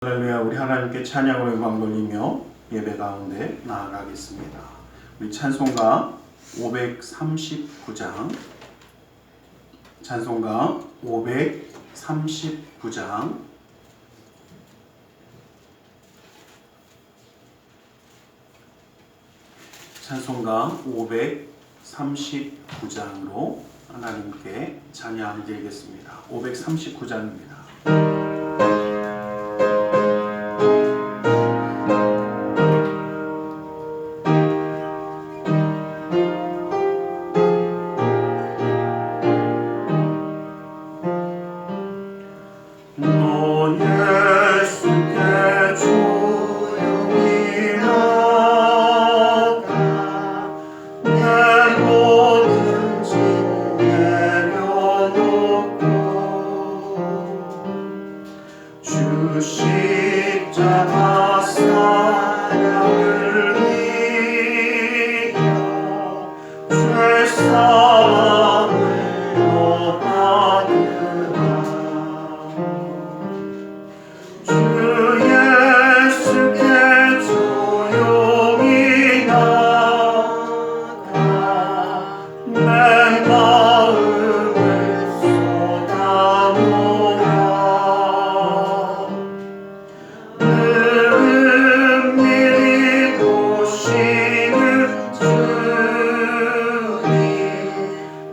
할렐루야. 우리 하나님께 찬양으로 영광 돌리며 예배 가운데 나아가겠습니다. 우리 찬송가 539장 찬송가 539장 찬송가 539장으로 하나님께 찬양 드리겠습니다. 539장입니다. 십자가 사랑을 믿어 죄사함을 받으라. 주 예수께 조용히 나가 내 마음을 쏟아놓아. 은밀히 보시는 주님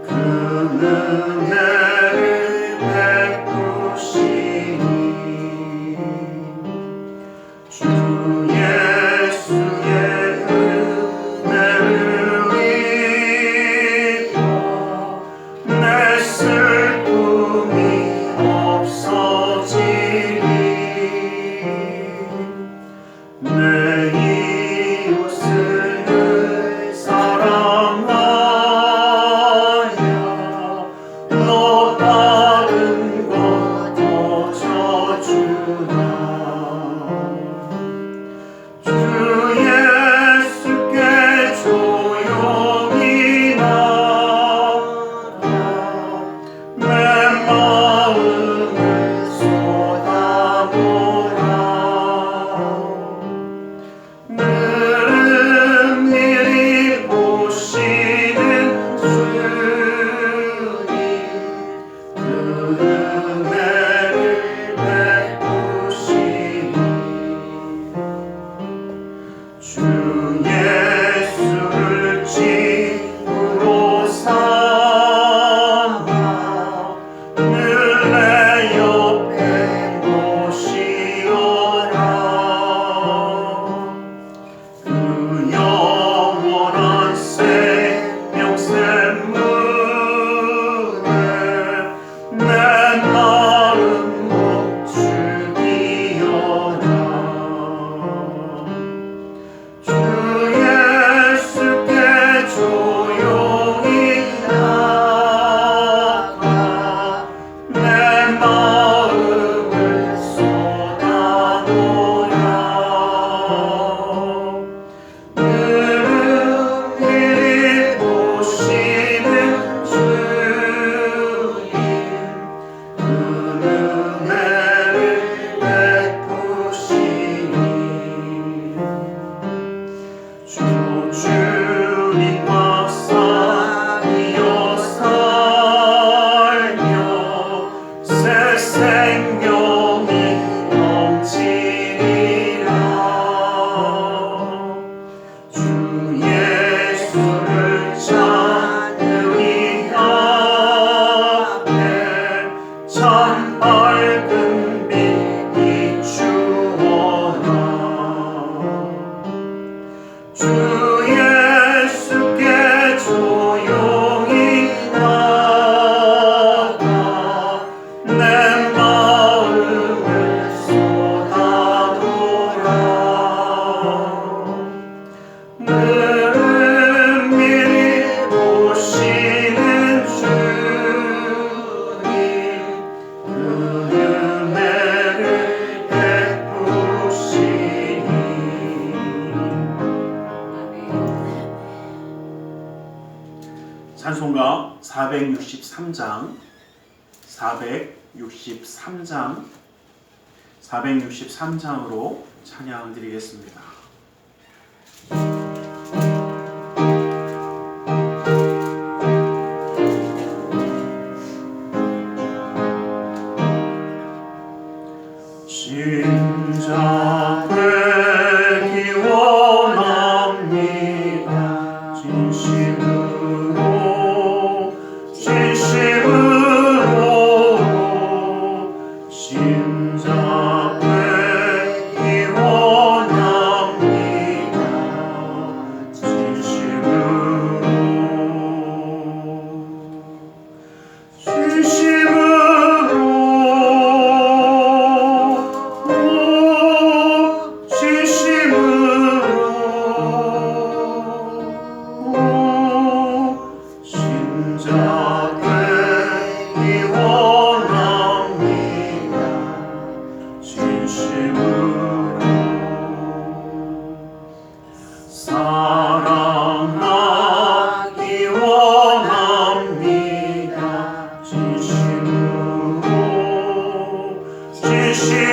그 은혜를 베푸시니 주 예수의 은혜를 입어 내 슬픔이 없어지리. 내 이웃을 사랑하여 너 다른 것 더 져주라. 주 예수께 조용히 나가 내 마음을 쏟아놓아. 은밀히 보시는 주님 그 은혜를 베푸시니 주 예수를 친구로 삼아 늘 내 옆에 모시어라. 그 영원한 생명샘문에 내 마음 목축이어라. 주 예수께 조용히 나가 내 마음을 쏟아놓아. 은밀히 보시는 주님 그 은혜를 베푸시니 주 주님과 사귀어 살며 새 생명이 넘치리라. 주 예수를 찾는 이 앞에 참 밝은 빛 비추어라. 주 예수께 조용히 나가 내 마음을 쏟아놓아. 은밀히 보시는 주님 그 은혜를 베푸시니 찬송가 463장 463장으로 찬양 드리겠습니다. 진짜 되기 원합니다. 진심으로 진짜 되기 원합니다. 사랑하기 원합니다. 진심으로 사랑하기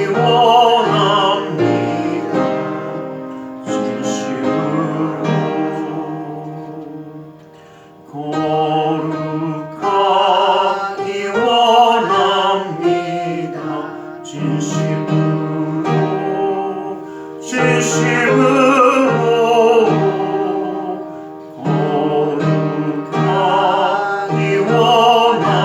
원합니다. 거룩하기 원합니다. 진심으로 거룩하기 원합니다.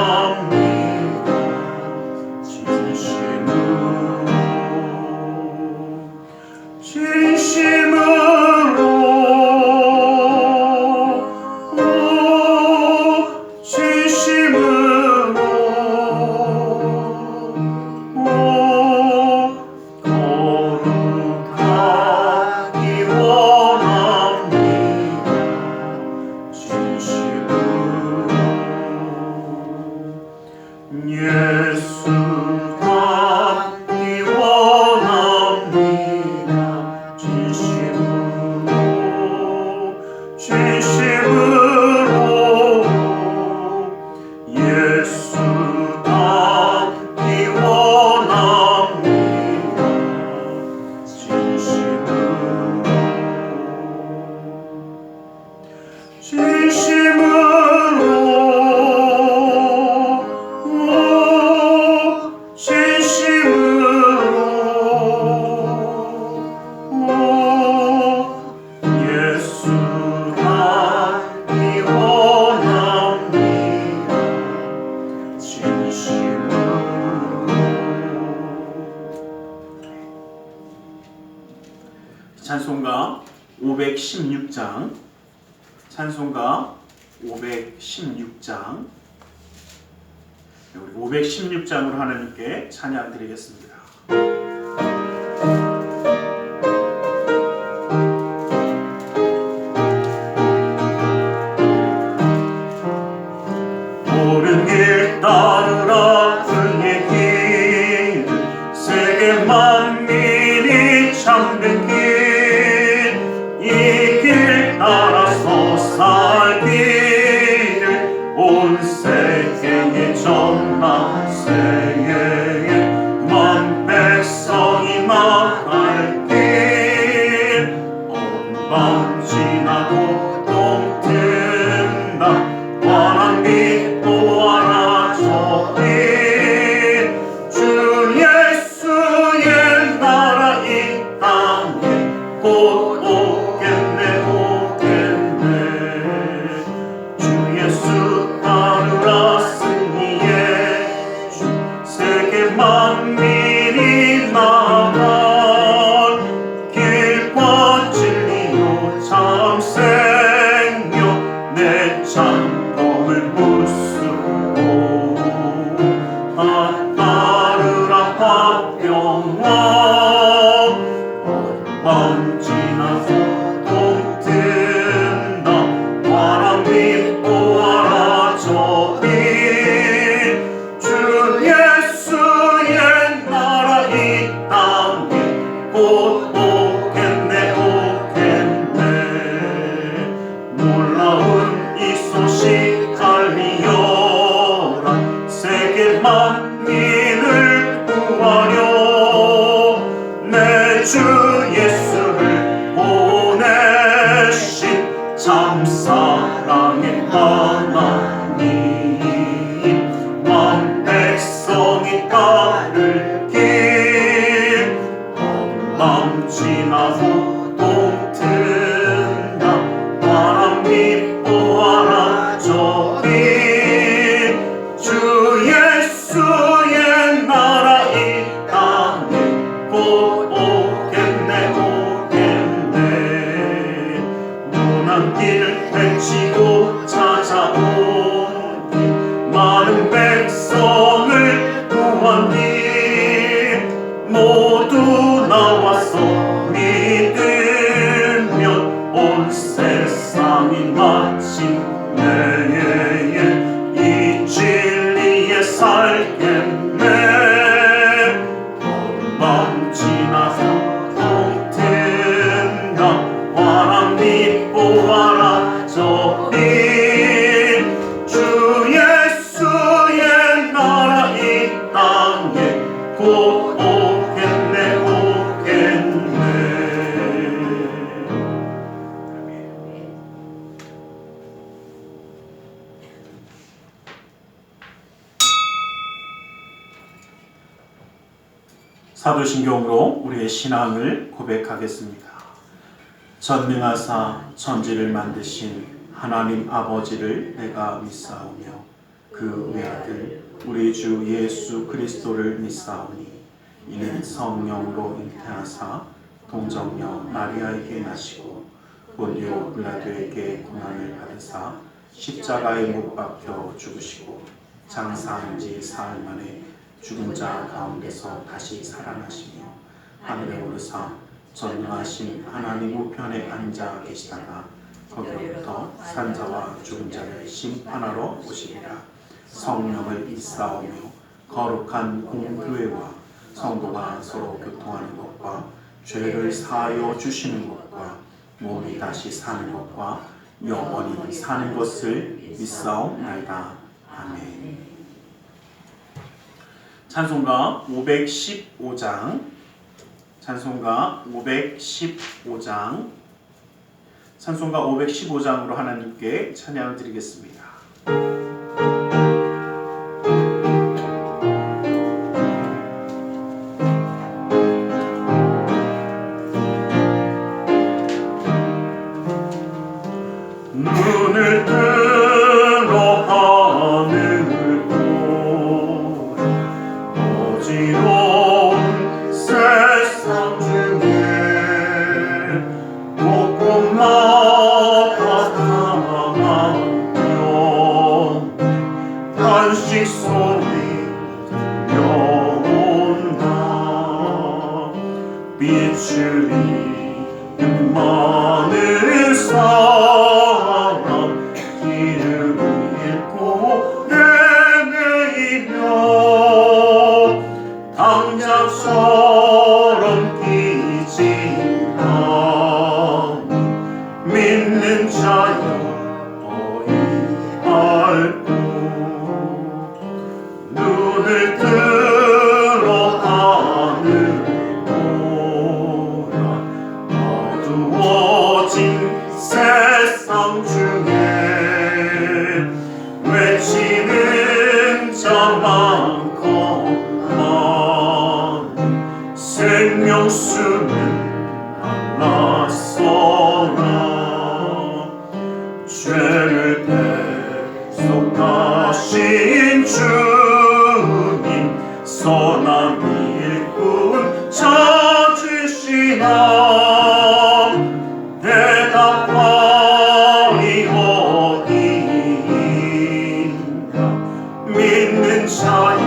예수 닮기 원합니다. 진심으로 예수 닮기 원합니다. 예수 닮기 원합니다. 찬송가 516장, 찬송가 516장, 우리 516장으로 하나님께 찬양 드리겠습니다. 옳은 길 따르라 그의 길, 세계 만민이 참된 길, 이 길 따라서 살기를 온 세계의 전만 세계의 만 곧 오겠네 오겠네. 놀라운 이 소식 알리어라. 세계 만민을 구하려 내 주 예수를 보내신 참 사랑의 하나님, 만 백성이 따를 길 어둠 지나고 동튼다. 바람이 보아라 저기 주 예수의 나라 이 땅에 곧 오겠네 오겠네. 문한 길 헤치고 찾아오니 많은 백성을 구하니 모두 나와서 믿으면 온 세상이 마침내 이 진리에 살겠네. 어둠 지나서 동튼다. 바람이 보아라 저기 주 예수의 나라 이 땅에 곧 오겠네 오겠네. 사도신경으로 우리의 신앙을 고백하겠습니다. 전능하사 천지를 만드신 하나님 아버지를 내가 믿사오며 그 외아들 우리 주 예수 그리스도를 믿사오니 이는 성령으로 잉태하사 동정녀 마리아에게 나시고 본디오 빌라도에게 고난을 받으사 십자가에 못 박혀 죽으시고 장사한 지 사흘 만에 죽은 자 가운데서 다시 살아나시며 하늘에 오르사 전능하신 하나님 우편에 앉아 계시다가 거기로부터 산자와 죽은 자를 심판하러 오시리라. 성령을 믿사오며 거룩한 공교회와 성도가 서로 교통하는 것과 죄를 사하여 주시는 것과 몸이 다시 사는 것과 영원히 사는 것을 믿사옵나이다. 아멘. 찬송가 515장, 찬송가 515장, 찬송가 515장으로 하나님께 찬양을 드리겠습니다. 눈을 들어 하늘을 보라. 어지러운 세상 중에 곳곳마다 당하며 탄식 소리 들려온다. 빛을 잃은 많은 사람 길을 잃고 헤매이며 당장처럼 기진다. 믿는 자여 어이할꼬. 눈을 들어 하늘을 보라. 어두워진 세상 중에 외치는 자 많건만 생명수는 만났어라. 죄를 대속하신 주님 선한 일꾼 찾으시나. 대답하리 어디인가. 믿는 자여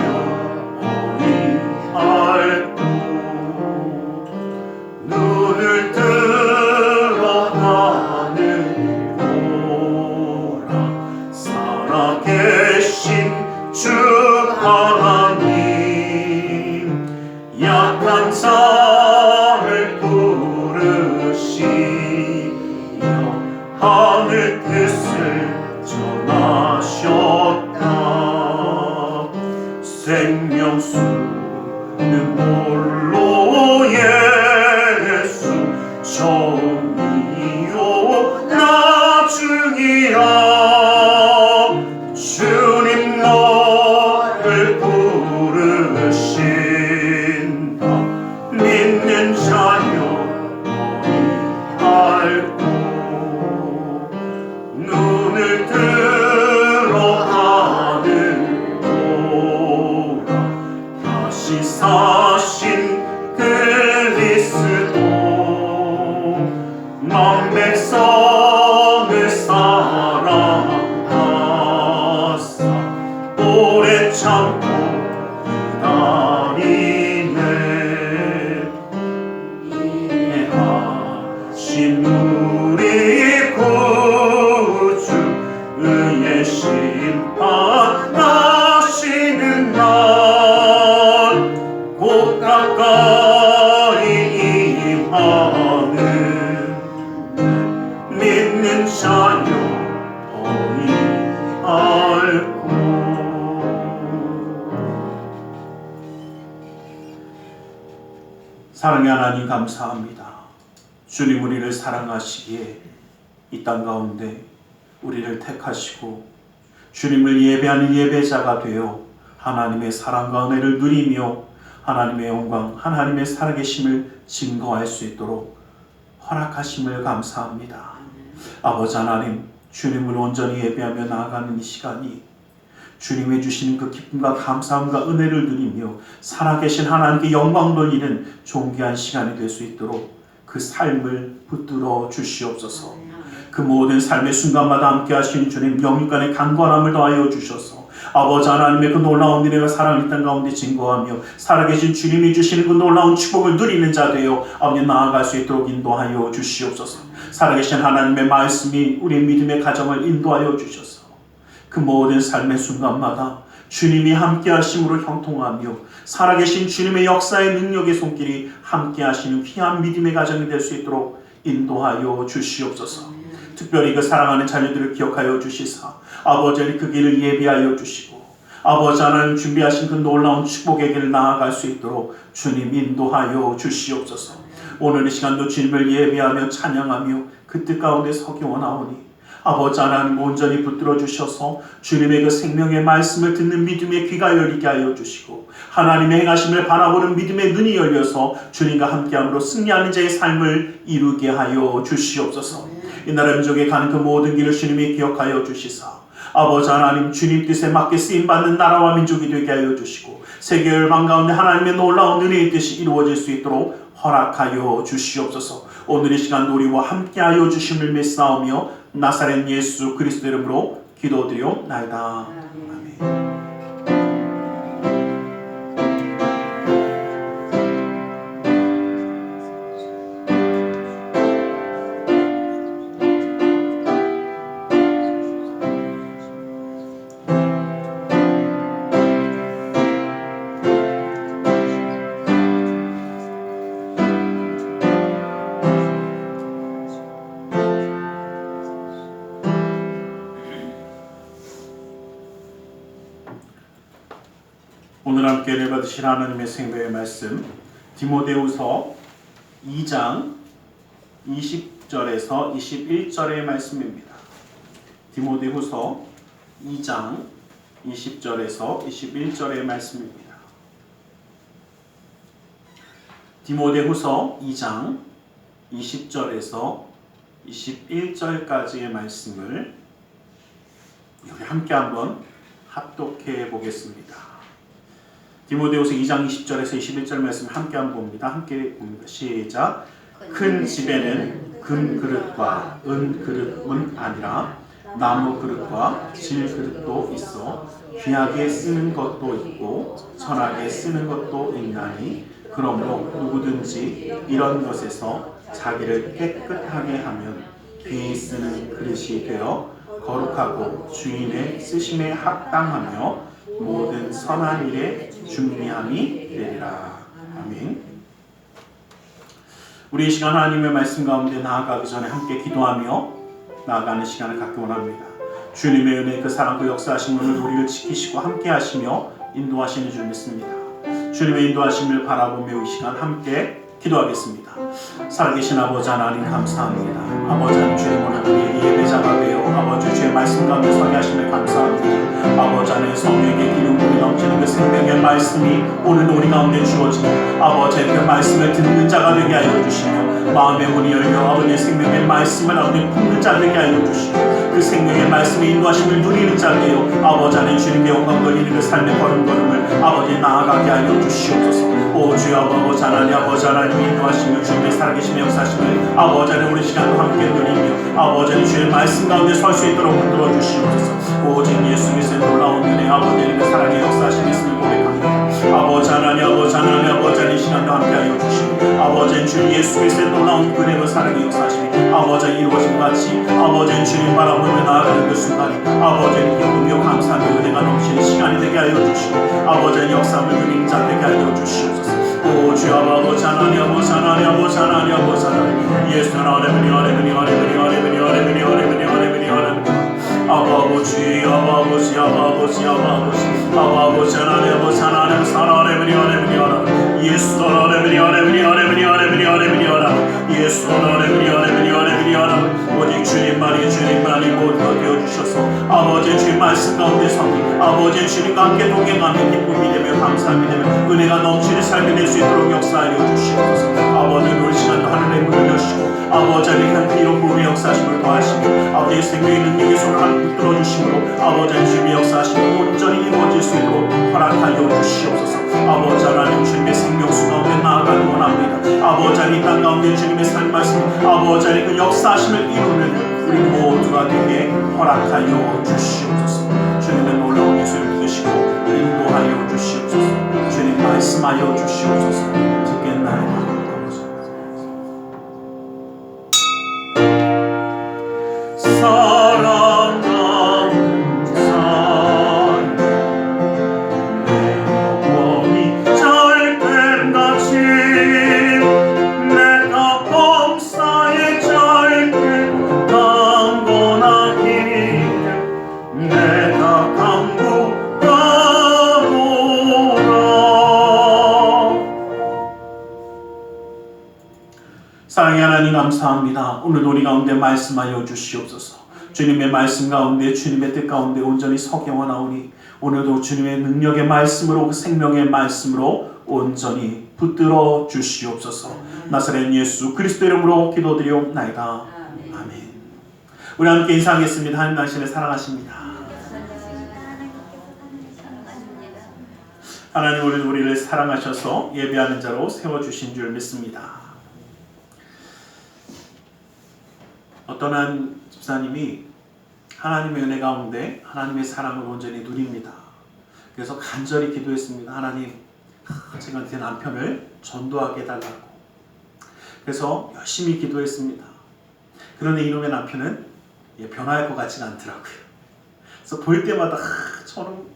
어이할꼬. 눈을 들어 하늘을 보라. 살아계신 주 하나님 약한 자를 백성을 사랑하사 오래 참고 기다리네. 이해하신 우리 구주 의의 심판하시는 날 곧 가까이 임하는 믿는 자여 어이 알고. 사랑의 하나님 감사합니다. 주님 우리를 사랑하시기에 이 땅 가운데 우리를 택하시고 주님을 예배하는 예배자가 되어 하나님의 사랑과 은혜를 누리며 하나님의 영광, 하나님의 살아계심을 증거할 수 있도록 허락하심을 감사합니다. 아버지 하나님, 주님을 온전히 예배하며 나아가는 이 시간이 주님의 주시는 그 기쁨과 감사함과 은혜를 누리며 살아계신 하나님께 영광 돌리는 존귀한 시간이 될 수 있도록 그 삶을 붙들어 주시옵소서. 그 모든 삶의 순간마다 함께 하신 주님 영육간의 강건함을 더하여 주셔서 아버지 하나님의 그 놀라운 은혜와 사랑을 이 땅 가운데 증거하며 살아계신 주님이 주시는 그 놀라운 축복을 누리는 자 되어 아버지 나아갈 수 있도록 인도하여 주시옵소서. 살아계신 하나님의 말씀이 우리의 믿음의 가정을 인도하여 주셔서 그 모든 삶의 순간마다 주님이 함께 하심으로 형통하며 살아계신 주님의 역사의 능력의 손길이 함께 하시는 귀한 믿음의 가정이 될 수 있도록 인도하여 주시옵소서. 특별히 그 사랑하는 자녀들을 기억하여 주시사 아버지 그 길을 예비하여 주시고 아버지 하나님 준비하신 그 놀라운 축복의 길을 나아갈 수 있도록 주님 인도하여 주시옵소서. 오늘 이 시간도 주님을 예비하며 찬양하며 그 뜻 가운데 서기 원하오니 아버지 하나님 온전히 붙들어 주셔서 주님의 그 생명의 말씀을 듣는 믿음의 귀가 열리게 하여 주시고 하나님의 행하심을 바라보는 믿음의 눈이 열려서 주님과 함께함으로 승리하는 자의 삶을 이루게 하여 주시옵소서. 이 나라 민족에 가는 그 모든 길을 주님이 기억하여 주시사 아버지 하나님 주님 뜻에 맞게 쓰임받는 나라와 민족이 되게 하여 주시고 세계 열방 가운데 하나님의 놀라운 은혜의 뜻이 이루어질 수 있도록 허락하여 주시옵소서. 오늘 이 시간도 우리와 함께하여 주심을 믿사오며 나사렛 예수 그리스도 이름으로 기도드리옵나이다. 아멘. 오늘 함께 은혜 받으실 하나님의 생명의 말씀 디모데후서 2장 20절에서 21절의 말씀입니다. 디모데후서 2장 20절에서 21절의 말씀입니다. 디모데후서 2장 20절에서 21절까지의 말씀을 우리 함께 한번 합독해 보겠습니다. 디모데후서 2장 20절에서 21절 말씀 함께 한번 봅니다. 함께 봅니다. 시작. 큰 집에는 금 그릇과 은 그릇뿐 아니라 나무 그릇과 질 그릇도 있어 귀하게 쓰는 것도 있고 선하게 쓰는 것도 있나니 그러므로 누구든지 이런 것에서 자기를 깨끗하게 하면 귀히 쓰는 그릇이 되어 거룩하고 주인의 쓰심에 합당하며 모든 선한 일에 준비함이 되리라. 아멘. 우리 이 시간 하나님의 말씀 가운데 나아가기 전에 함께 기도하며 나아가는 시간을 갖기 원합니다. 주님의 은혜 그 사랑 그 역사하신 오늘 우리를 지키시고 함께 하시며 인도하시는 줄 믿습니다. 주님의 인도하심을 바라보며 이 시간 함께 기도하겠습니다. 살아계신 아버지 하나님 감사합니다. 아버지 하나님 주님 오늘 우리의 예배자가 되어 아버지 주의 말씀 가운데 서게 하심을 감사합니다. 아버지 하나님 성령의 기름부이 넘치는 그 생명의 말씀이 오늘 우리 가운데 주어지고 아버지 그 말씀을 듣는 자가 되게 하여 주시며 마음의 문이 열려 아버지의 생명의 말씀을 아버지 품는 자 되게 하여 주시고 그 생명의 말씀의 인도하심을 누리는 자 되어 아버지 안에 주님의 영광 돌리는 그 삶의 걸음걸음을 아버지 나아가게 하여 주시옵소서. 오 주여 아버지 하나님 아버지 하나님 인도하시며 주님의 살아계심의 역사심을 아버지 하나님 우리 시간도 함께 누리며 아버지 하나님 주의 말씀 가운데 설 수 있도록 붙들어 주시옵소서. 오직 예수 그리스도의 놀라운 은혜 아버지 하나님의 사랑의 역사심이 있음을 고백합니다. 아버지 하나님 아버지 하나님 아버지 하나님 이 시간도 함께하여 주시고 아버지 하나님 주 예수 그리스도의 놀라운 은혜와 사랑의 역사심이 아버지 하나님 이루어진 같이 아버지 하나님 주님 바라보며 나아가는 그 순간이 아버지 하나님 기쁨이요 감사하며 은혜가 넘치는 시간이 되게 하여 주시고 아버지 하나님 역사함을 누리는 자 되게 하여 주시옵소서. 오 주여 아버지 하나님 아버지 하나님 아버지 하나님 아버지 하나님 예수 하나님 아버지 아버지 아버지 아버지 하나님 사랑하는 예수 예수 오직 주님만이 모든 것 되어주셔서 아버지 주님 말씀 가운데 서기 아버지 주님과 함께 동행하며 기쁨이 되며 감사함이 되며 은혜가 넘치는 삶이 될 수 있도록 역사하여 주시옵소서. 아버지 우리 시간도 하늘의 문을 여시고 아버지 하나님 피로 부음의 역사하심을 더하시며 아버지의 생명의 능력의 손을 하늘 붙들어 주심으로 아버지 주님의 역사하심을 온전히 이루어질 수 있도록 허락하여 주시옵소서. 아버지 하나님 주님의 생명수 가운데 나아가기 원합니다. 아버지 하나님 땅 가운데 주님의 삶 말씀 아버지 하나님 그 역사하심을 이루는 우리 모두가 되게 허락하여 주시옵소서. 주님의 놀라운 예수를 믿으시고 인도하여 주시옵소서. 주님 말씀하여 주시옵소서. 듣겠나이다. 사랑하는 자 내 영혼이 절됨같이 내가 범사에 절되고 강건하기 내가 강구하노라. 사랑의 하나님 감사합니다. 오늘도 우리 가운데 말씀하여 주시옵소서. 주님의 말씀 가운데 주님의 뜻 가운데 온전히 서게 원하오니 오늘도 주님의 능력의 말씀으로 그 생명의 말씀으로 온전히 붙들어 주시옵소서. 나사렛 예수 그리스도 이름으로 기도드리옵나이다. 아멘. 우리 함께 인사하겠습니다. 하나님 당신을 사랑하십니다. 하나님 우리를 사랑하셔서 예배하는 자로 세워주신 줄 믿습니다. 어떤 한 집사님이 하나님의 은혜 가운데 하나님의 사랑을 온전히 누립니다. 그래서 간절히 기도했습니다. 하나님, 제가 제 남편을 전도하게 해달라고. 그래서 열심히 기도했습니다. 그런데 이놈의 남편은 변화할 것 같지가 않더라고요. 그래서 볼 때마다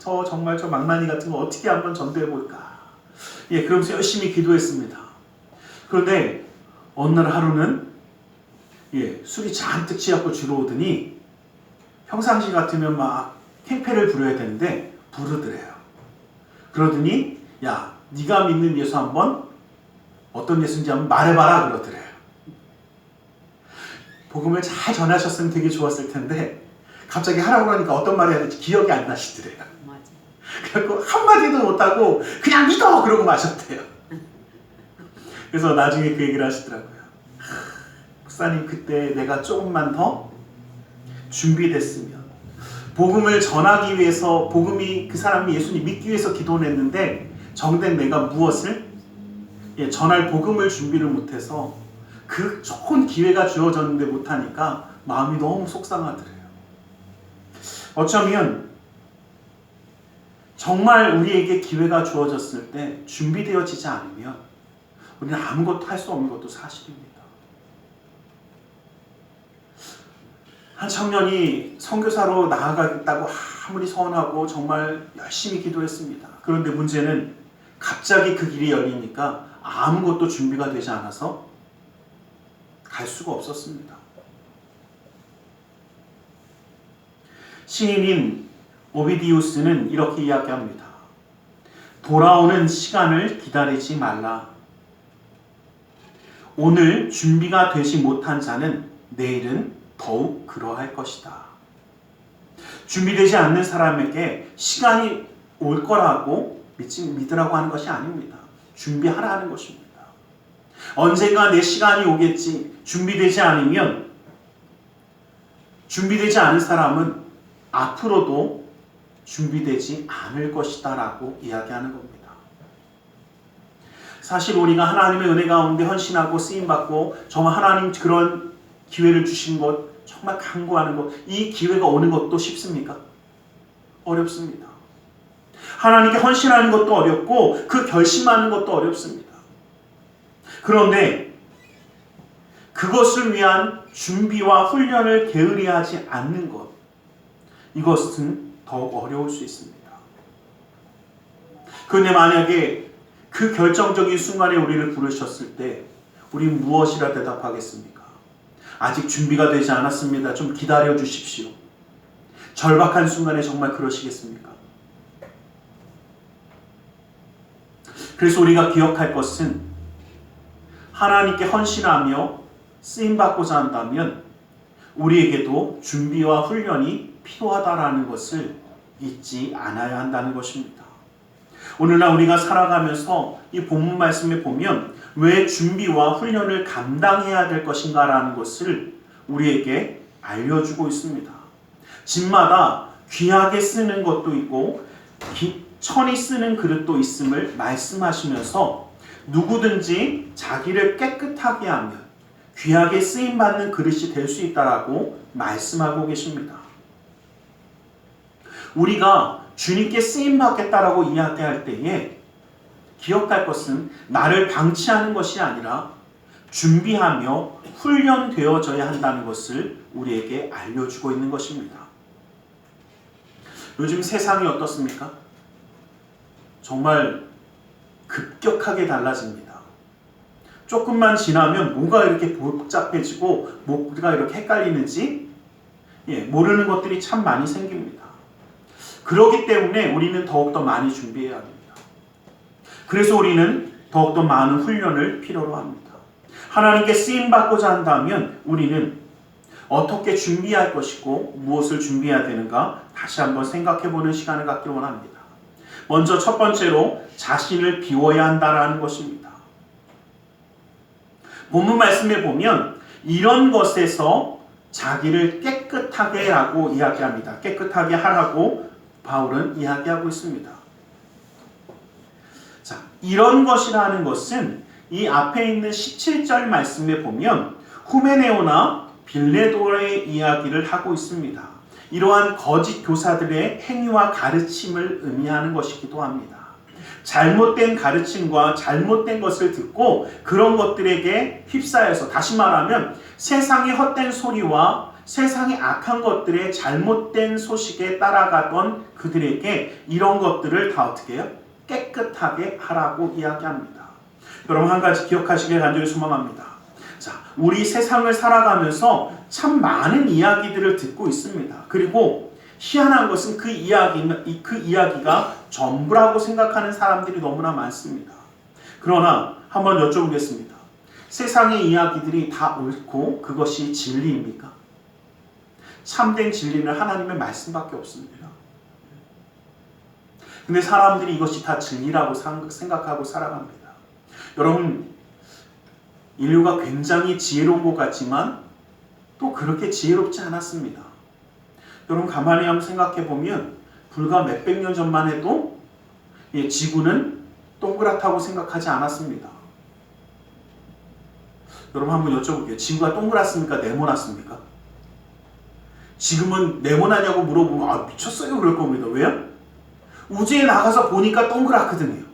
저 정말 저 망나니 같은 거 어떻게 한번 전도해볼까. 그러면서 열심히 기도했습니다. 그런데 어느 날 하루는 술이 잔뜩 취하고 들어오더니 평상시 같으면 막 팽패를 부려야 되는데 부르더래요. 그러더니 야 네가 믿는 예수 한번 어떤 예수인지 한번 말해봐라 그러더래요. 복음을 잘 전하셨으면 되게 좋았을 텐데 갑자기 하라고 그러니까 어떤 말을 해야 될지 기억이 안 나시더래요. 그래서 한마디도 못하고 그냥 믿어 그러고 마셨대요. 그래서 나중에 그 얘기를 하시더라고요. 목사님 그때 내가 조금만 더 준비됐으면 복음을 전하기 위해서 복음이 그 사람이 예수님 믿기 위해서 기도를 했는데 정된 내가 무엇을 전할 복음을 준비를 못해서 그 좋은 기회가 주어졌는데 못하니까 마음이 너무 속상하더래요. 어쩌면 정말 우리에게 기회가 주어졌을 때 준비되어지지 않으면 우리는 아무것도 할 수 없는 것도 사실입니다. 한 청년이 선교사로 나아가겠다고 아무리 소원하고 정말 열심히 기도했습니다. 그런데 문제는 갑자기 그 길이 열리니까 아무것도 준비가 되지 않아서 갈 수가 없었습니다. 시인인 오비디우스는 이렇게 이야기합니다. 돌아오는 시간을 기다리지 말라. 오늘 준비가 되지 못한 자는 내일은 더욱 그러할 것이다. 준비되지 않는 사람에게 시간이 올 거라고 믿으라고 하는 것이 아닙니다. 준비하라 하는 것입니다. 언젠가 내 시간이 오겠지. 준비되지 않으면 준비되지 않은 사람은 앞으로도 준비되지 않을 것이다 라고 이야기하는 겁니다. 사실 우리가 하나님의 은혜 가운데 헌신하고 쓰임받고 정말 하나님 그런 기회를 주신 것, 정말 간구하는 것, 이 기회가 오는 것도 쉽습니까? 어렵습니다. 하나님께 헌신하는 것도 어렵고 그 결심하는 것도 어렵습니다. 그런데 그것을 위한 준비와 훈련을 게으리하지 않는 것, 이것은 더욱 어려울 수 있습니다. 그런데 만약에 그 결정적인 순간에 우리를 부르셨을 때 우리는 무엇이라 대답하겠습니까? 아직 준비가 되지 않았습니다. 좀 기다려 주십시오. 절박한 순간에 정말 그러시겠습니까? 그래서 우리가 기억할 것은 하나님께 헌신하며 쓰임받고자 한다면 우리에게도 준비와 훈련이 필요하다라는 것을 잊지 않아야 한다는 것입니다. 오늘날 우리가 살아가면서 이 본문 말씀에 보면 왜 준비와 훈련을 감당해야 될 것인가라는 것을 우리에게 알려주고 있습니다. 집마다 귀하게 쓰는 것도 있고 천히 쓰는 그릇도 있음을 말씀하시면서 누구든지 자기를 깨끗하게 하면 귀하게 쓰임받는 그릇이 될 수 있다라고 말씀하고 계십니다. 우리가 주님께 쓰임받겠다라고 이야기할 때에 기억할 것은 나를 방치하는 것이 아니라 준비하며 훈련되어져야 한다는 것을 우리에게 알려주고 있는 것입니다. 요즘 세상이 어떻습니까? 정말 급격하게 달라집니다. 조금만 지나면 뭐가 이렇게 복잡해지고 뭐가 이렇게 헷갈리는지 모르는 것들이 참 많이 생깁니다. 그렇기 때문에 우리는 더욱더 많이 준비해야 합니다. 그래서 우리는 더욱더 많은 훈련을 필요로 합니다. 하나님께 쓰임받고자 한다면 우리는 어떻게 준비할 것이고 무엇을 준비해야 되는가 다시 한번 생각해보는 시간을 갖기를 원합니다. 먼저 첫 번째로 자신을 비워야 한다는 것입니다. 본문 말씀에 보면 이런 것에서 자기를 깨끗하게 라고 이야기합니다. 깨끗하게 하라고 바울은 이야기하고 있습니다. 자, 이런 것이라는 것은 이 앞에 있는 17절 말씀에 보면 후메네오나 빌레도의 이야기를 하고 있습니다. 이러한 거짓 교사들의 행위와 가르침을 의미하는 것이기도 합니다. 잘못된 가르침과 잘못된 것을 듣고 그런 것들에게 휩싸여서, 다시 말하면 세상의 헛된 소리와 세상의 악한 것들의 잘못된 소식에 따라가던 그들에게 이런 것들을 다 어떻게 해요? 깨끗하게 하라고 이야기합니다. 여러분 한 가지 기억하시길 간절히 소망합니다. 자, 우리 세상을 살아가면서 참 많은 이야기들을 듣고 있습니다. 그리고 희한한 것은 그 이야기가 전부라고 생각하는 사람들이 너무나 많습니다. 그러나 한번 여쭤보겠습니다. 세상의 이야기들이 다 옳고 그것이 진리입니까? 참된 진리는 하나님의 말씀밖에 없습니다. 근데 사람들이 이것이 다 진리라고 생각하고 살아갑니다. 여러분, 인류가 굉장히 지혜로운 것 같지만 또 그렇게 지혜롭지 않았습니다. 여러분 가만히 한번 생각해 보면 불과 몇백 년 전만 해도 지구는 동그랗다고 생각하지 않았습니다. 여러분 한번 여쭤볼게요. 지구가 동그랗습니까? 네모났습니까? 지금은 네모나냐고 물어보면 아 미쳤어요 그럴 겁니다. 왜요? 우주에 나가서 보니까 동그랗거든요.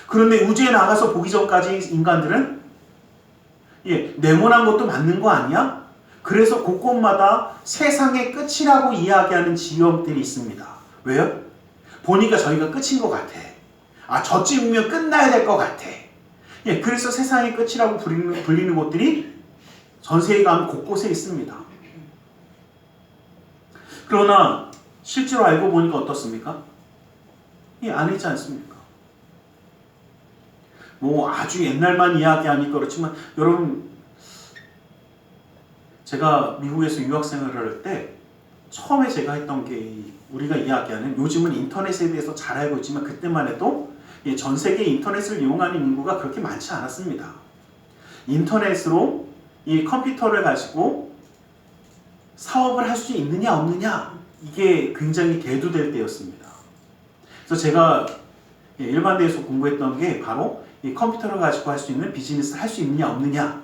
그런데 우주에 나가서 보기 전까지 인간들은 네모난 것도 맞는 거 아니야? 그래서 곳곳마다 세상의 끝이라고 이야기하는 지형들이 있습니다. 왜요? 보니까 저희가 끝인 것 같아. 아 저쯤이면 끝나야 될 것 같아. 그래서 세상의 끝이라고 불리는 곳들이 전 세계에 가면 곳곳에 있습니다. 그러나 실제로 알고 보니까 어떻습니까? 아니지 않습니까? 뭐 아주 옛날만 이야기하니까 그렇지만 여러분 제가 미국에서 유학생활을 할 때 처음에 제가 했던 게 우리가 이야기하는 요즘은 인터넷에 대해서 잘 알고 있지만 그때만 해도 전 세계 인터넷을 이용하는 인구가 그렇게 많지 않았습니다. 인터넷으로 이 컴퓨터를 가지고 사업을 할 수 있느냐 없느냐, 이게 굉장히 대두될 때였습니다. 그래서 제가 일반대에서 공부했던 게 바로 이 컴퓨터를 가지고 할 수 있는 비즈니스를 할 수 있느냐 없느냐,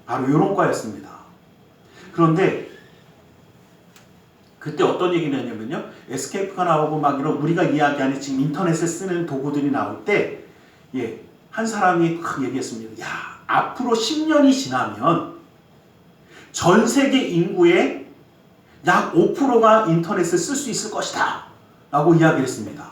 바로 이런 과였습니다. 그런데 그때 어떤 얘기를 했냐면요, 에스케이프가 나오고 막 이런 우리가 이야기하는 지금 인터넷에 쓰는 도구들이 나올 때, 한 사람이 얘기했습니다. 야, 앞으로 10년이 지나면 전 세계 인구의 약 5%가 인터넷을 쓸 수 있을 것이다 라고 이야기를 했습니다.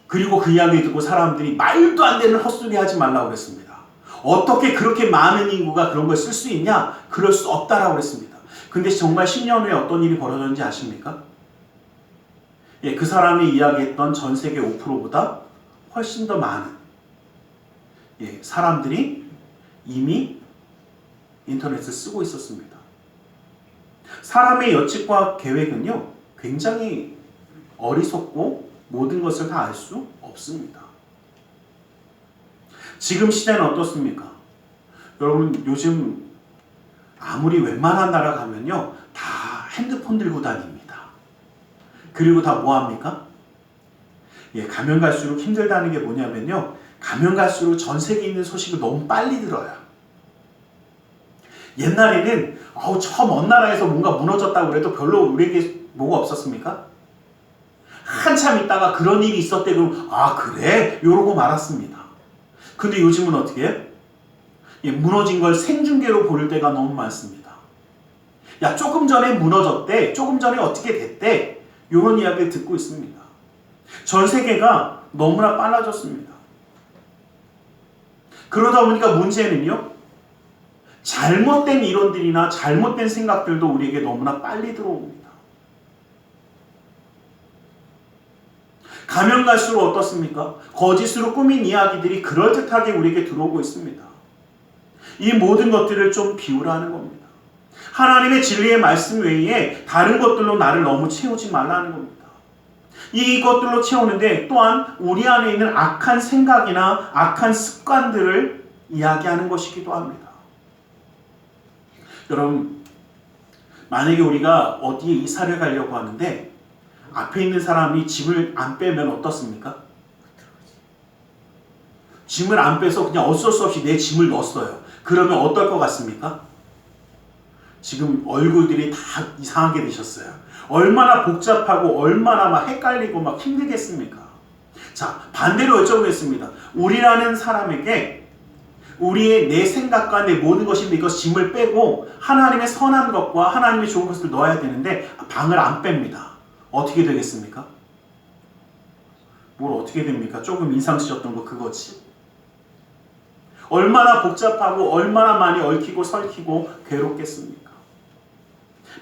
그리고 그 이야기 듣고 사람들이 말도 안 되는 헛소리 하지 말라고 그랬습니다. 어떻게 그렇게 많은 인구가 그런 걸 쓸 수 있냐? 그럴 수 없다라고 그랬습니다. 근데 정말 10년 후에 어떤 일이 벌어졌는지 아십니까? 그 사람이 이야기했던 전 세계 5%보다 훨씬 더 많은 사람들이 이미 인터넷을 쓰고 있었습니다. 사람의 예측과 계획은요, 굉장히 어리석고 모든 것을 다 알 수 없습니다. 지금 시대는 어떻습니까? 여러분, 요즘 아무리 웬만한 나라 가면요, 다 핸드폰 들고 다닙니다. 그리고 다 뭐합니까? 가면 갈수록 힘들다는 게 뭐냐면요, 가면 갈수록 전 세계에 있는 소식을 너무 빨리 들어요. 옛날에는 저 먼 나라에서 뭔가 무너졌다고 그래도 별로 우리에게 뭐가 없었습니까? 한참 있다가 그런 일이 있었대 그럼 그래? 이러고 말았습니다. 근데 요즘은 어떻게 해요? 무너진 걸 생중계로 볼 때가 너무 많습니다. 야, 조금 전에 무너졌대, 조금 전에 어떻게 됐대, 이런 이야기를 듣고 있습니다. 전 세계가 너무나 빨라졌습니다. 그러다 보니까 문제는요, 잘못된 이론들이나 잘못된 생각들도 우리에게 너무나 빨리 들어옵니다. 가면 갈수록 어떻습니까? 거짓으로 꾸민 이야기들이 그럴듯하게 우리에게 들어오고 있습니다. 이 모든 것들을 좀 비우라는 겁니다. 하나님의 진리의 말씀 외에 다른 것들로 나를 너무 채우지 말라는 겁니다. 이것들로 채우는데 또한 우리 안에 있는 악한 생각이나 악한 습관들을 이야기하는 것이기도 합니다. 여러분, 만약에 우리가 어디에 이사를 가려고 하는데 앞에 있는 사람이 짐을 안 빼면 어떻습니까? 짐을 안 빼서 그냥 어쩔 수 없이 내 짐을 넣었어요. 그러면 어떨 것 같습니까? 지금 얼굴들이 다 이상하게 되셨어요. 얼마나 복잡하고 얼마나 막 헷갈리고 막 힘들겠습니까? 자, 반대로 여쭤보겠습니다. 우리라는 사람에게 우리의 내 생각과 내 모든 것인데 이것 짐을 빼고 하나님의 선한 것과 하나님의 좋은 것을 넣어야 되는데 방을 안 뺍니다. 어떻게 되겠습니까? 뭘 어떻게 됩니까? 조금 인상 쓰셨던 거 그거지. 얼마나 복잡하고 얼마나 많이 얽히고 설키고 괴롭겠습니까?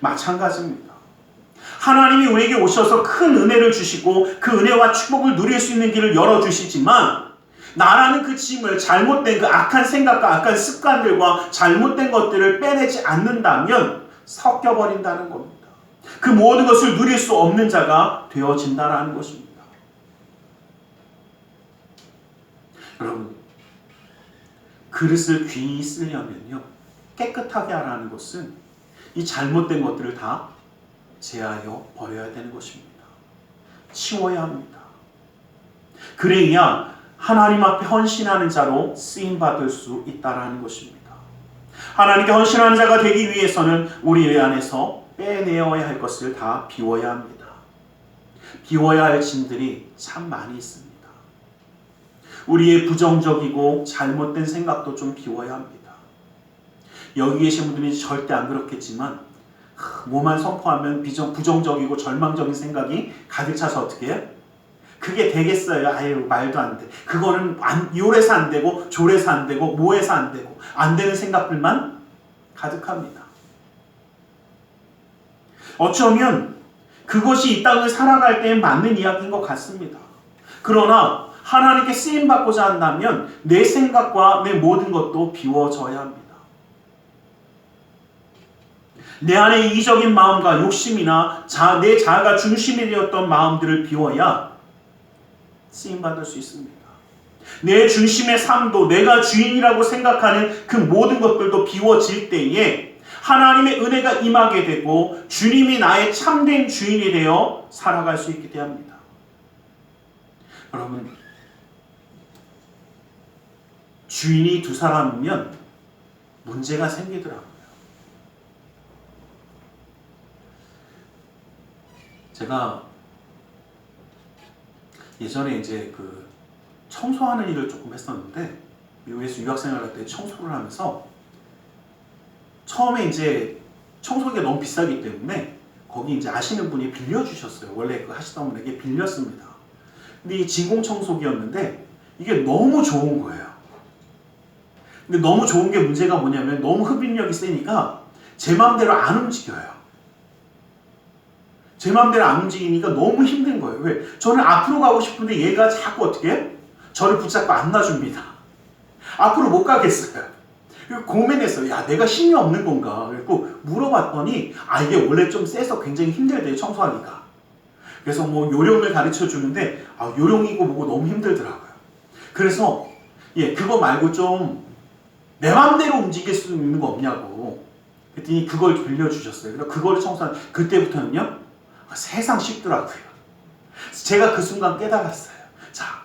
마찬가지입니다. 하나님이 우리에게 오셔서 큰 은혜를 주시고 그 은혜와 축복을 누릴 수 있는 길을 열어주시지만 나라는 그 짐을, 잘못된 그 악한 생각과 악한 습관들과 잘못된 것들을 빼내지 않는다면 섞여버린다는 겁니다. 그 모든 것을 누릴 수 없는 자가 되어진다는 것입니다. 여러분, 그릇을 귀히 쓰려면요, 깨끗하게 하라는 것은 이 잘못된 것들을 다 제하여 버려야 되는 것입니다. 치워야 합니다. 그래야 하나님 앞에 헌신하는 자로 쓰임받을 수 있다는 것입니다. 하나님께 헌신하는 자가 되기 위해서는 우리 안에서 빼내어야 할 것을 다 비워야 합니다. 비워야 할 짐들이 참 많이 있습니다. 우리의 부정적이고 잘못된 생각도 좀 비워야 합니다. 여기 계신 분들이 절대 안 그렇겠지만 뭐만 선포하면 부정적이고 절망적인 생각이 가득 차서 어떻게 해요? 그게 되겠어요? 아유, 말도 안 돼. 그거는 요래서 안 되고 조래서 안 되고 뭐해서 안 되고 안 되는 생각들만 가득합니다. 어쩌면 그것이 이 땅을 살아갈 때 맞는 이야기인 것 같습니다. 그러나 하나님께 쓰임받고자 한다면 내 생각과 내 모든 것도 비워져야 합니다. 내 안에 이기적인 마음과 욕심이나 내 자아가 중심이 되었던 마음들을 비워야 쓰임받을 수 있습니다. 내 중심의 삶도 내가 주인이라고 생각하는 그 모든 것들도 비워질 때에 하나님의 은혜가 임하게 되고 주님이 나의 참된 주인이 되어 살아갈 수 있게 됩니다. 여러분, 주인이 두 사람이면 문제가 생기더라고요. 제가 예전에 이제 그 청소하는 일을 조금 했었는데, 미국에서 유학생활 할 때 청소를 하면서 처음에 이제 청소기가 너무 비싸기 때문에 거기 이제 아시는 분이 빌려주셨어요. 원래 그 하시던 분에게 빌렸습니다. 근데 이 진공 청소기였는데 이게 너무 좋은 거예요. 근데 너무 좋은 게 문제가 뭐냐면 너무 흡입력이 세니까 제 마음대로 안 움직여요. 제 마음대로 안 움직이니까 너무 힘든 거예요. 왜? 저는 앞으로 가고 싶은데 얘가 자꾸 어떻게 해요? 저를 붙잡고 안 놔줍니다. 앞으로 못 가겠어요. 고민했어요. 야, 내가 힘이 없는 건가? 그리고 물어봤더니 이게 원래 좀 세서 굉장히 힘들대요, 청소하기가. 그래서 뭐 요령을 가르쳐 주는데 요령이고 뭐고 너무 힘들더라고요. 그래서 그거 말고 좀 내 맘대로 움직일 수 있는 거 없냐고 그랬더니 그걸 빌려주셨어요. 그래서 그걸 청소한 그때부터는요 세상 쉽더라고요. 제가 그 순간 깨달았어요. 자,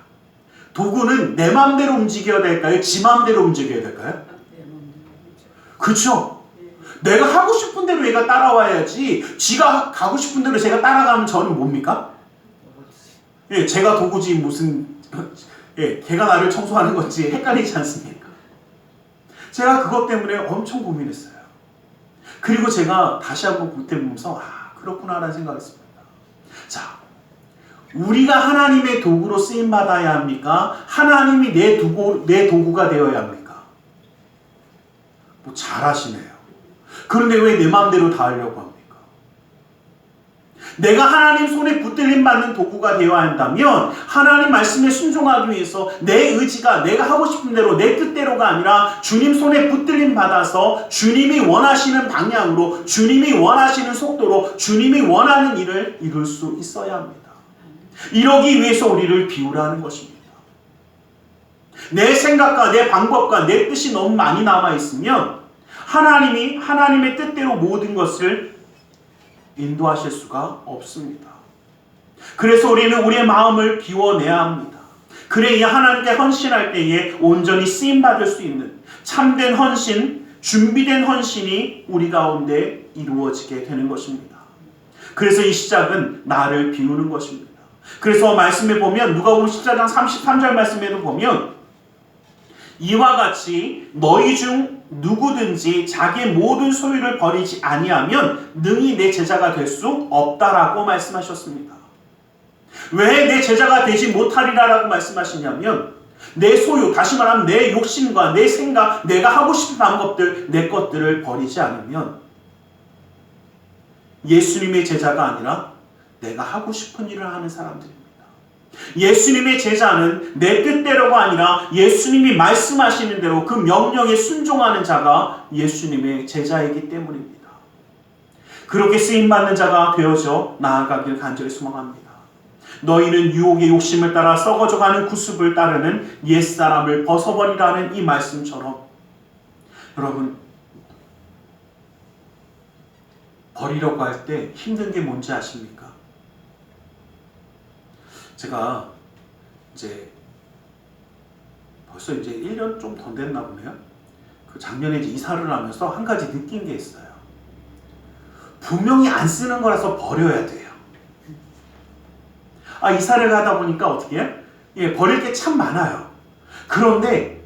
도구는 내 맘대로 움직여야 될까요? 지 맘대로 움직여야 될까요? 그렇죠? 내가 하고 싶은 대로 얘가 따라와야지 지가 가고 싶은 대로 제가 따라가면 저는 뭡니까? 제가 도구지 무슨 걔가 나를 청소하는 건지 헷갈리지 않습니까? 제가 그것 때문에 엄청 고민했어요. 그리고 제가 다시 한번 그때 보면서 그렇구나라는 생각을 했습니다. 자, 우리가 하나님의 도구로 쓰임받아야 합니까? 하나님이 내 도구가 되어야 합니까? 뭐 잘하시네요. 그런데 왜 내 마음대로 다 하려고 합니까? 내가 하나님 손에 붙들림 받는 도구가 되어야 한다면 하나님 말씀에 순종하기 위해서 내 의지가 내가 하고 싶은 대로 내 뜻대로가 아니라 주님 손에 붙들림 받아서 주님이 원하시는 방향으로 주님이 원하시는 속도로 주님이 원하는 일을 이룰 수 있어야 합니다. 이러기 위해서 우리를 비우라는 것입니다. 내 생각과 내 방법과 내 뜻이 너무 많이 남아있으면 하나님이 하나님의 뜻대로 모든 것을 인도하실 수가 없습니다. 그래서 우리는 우리의 마음을 비워내야 합니다. 그래야 하나님께 헌신할 때에 온전히 쓰임받을 수 있는 참된 헌신, 준비된 헌신이 우리 가운데 이루어지게 되는 것입니다. 그래서 이 시작은 나를 비우는 것입니다. 그래서 말씀에 보면 누가복음 14장 33절 말씀에도 보면 이와 같이 너희 중 누구든지 자기의 모든 소유를 버리지 아니하면 능히 내 제자가 될 수 없다라고 말씀하셨습니다. 왜 내 제자가 되지 못하리라라고 말씀하시냐면 내 소유, 다시 말하면 내 욕심과 내 생각, 내가 하고 싶은 방법들, 내 것들을 버리지 않으면 예수님의 제자가 아니라 내가 하고 싶은 일을 하는 사람들입니다. 예수님의 제자는 내 뜻대로가 아니라 예수님이 말씀하시는 대로 그 명령에 순종하는 자가 예수님의 제자이기 때문입니다. 그렇게 쓰임받는 자가 되어져 나아가길 간절히 소망합니다. 너희는 유혹의 욕심을 따라 썩어져가는 구습을 따르는 옛사람을 벗어버리라는 이 말씀처럼 여러분 버리려고 할 때 힘든 게 뭔지 아십니까? 제가 이제 벌써 이제 1년 좀 더 됐나 보네요. 그 작년에 이제 이사를 하면서 한 가지 느낀 게 있어요. 분명히 안 쓰는 거라서 버려야 돼요. 이사를 가다 보니까 어떻게 해요? 버릴 게 참 많아요. 그런데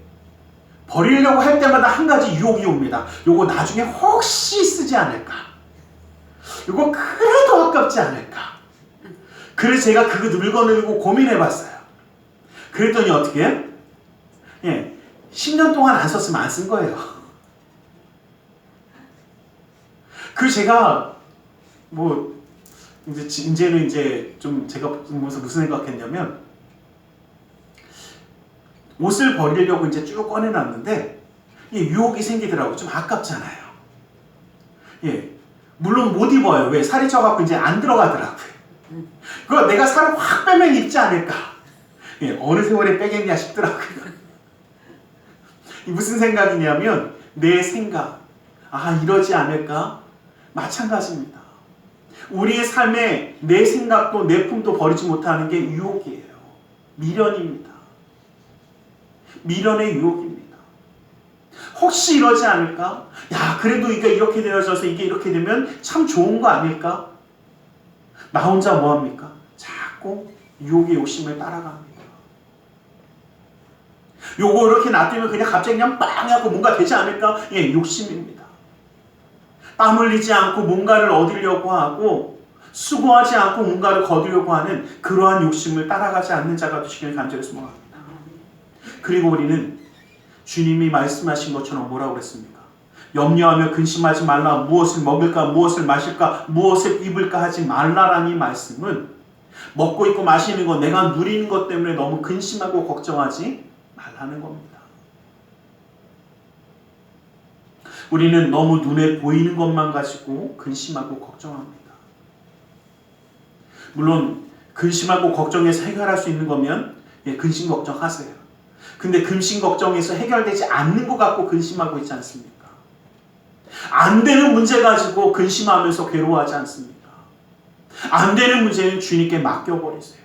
버리려고 할 때마다 한 가지 유혹이 옵니다. 요거 나중에 혹시 쓰지 않을까? 요거 그래도 아깝지 않을까? 그래서 제가 그거 물건을 고민해봤어요. 그랬더니 어떻게 해요? 10년 동안 안 썼으면 안 쓴 거예요. 그래서 제가 이제는 좀 제가 보면서 무슨 생각했냐면 옷을 버리려고 이제 쭉 꺼내놨는데 유혹이 생기더라고요. 좀 아깝잖아요. 물론 못 입어요. 왜? 살이 쪄갖고 이제 안 들어가더라고요. 그거 내가 살을 확 빼면 입지 않을까? 어느 세월에 빼겠냐 싶더라고요. 무슨 생각이냐면 내 생각, 이러지 않을까? 마찬가지입니다. 우리의 삶에 내 생각도 내 품도 버리지 못하는 게 유혹이에요. 미련입니다. 미련의 유혹입니다. 혹시 이러지 않을까? 그래도 이게 이렇게 되어져서 이게 이렇게 되면 참 좋은 거 아닐까? 나 혼자 뭐합니까? 자꾸 유혹의 욕심을 따라갑니다. 요거 이렇게 놔두면 그냥 갑자기 그냥 빵 하고 뭔가 되지 않을까? 욕심입니다. 땀 흘리지 않고 뭔가를 얻으려고 하고 수고하지 않고 뭔가를 거두려고 하는 그러한 욕심을 따라가지 않는 자가 되시길 간절히 소망합니다. 그리고 우리는 주님이 말씀하신 것처럼 뭐라고 그랬습니까? 염려하며 근심하지 말라. 무엇을 먹을까, 무엇을 마실까, 무엇을 입을까 하지 말라라는 이 말씀은 먹고 있고 마시는 것, 내가 누리는 것 때문에 너무 근심하고 걱정하지 말라는 겁니다. 우리는 너무 눈에 보이는 것만 가지고 근심하고 걱정합니다. 물론 근심하고 걱정해서 해결할 수 있는 거면 근심 걱정하세요. 근데 근심 걱정에서 해결되지 않는 것 갖고 근심하고 있지 않습니까? 안 되는 문제 가지고 근심하면서 괴로워하지 않습니까? 안 되는 문제는 주님께 맡겨버리세요.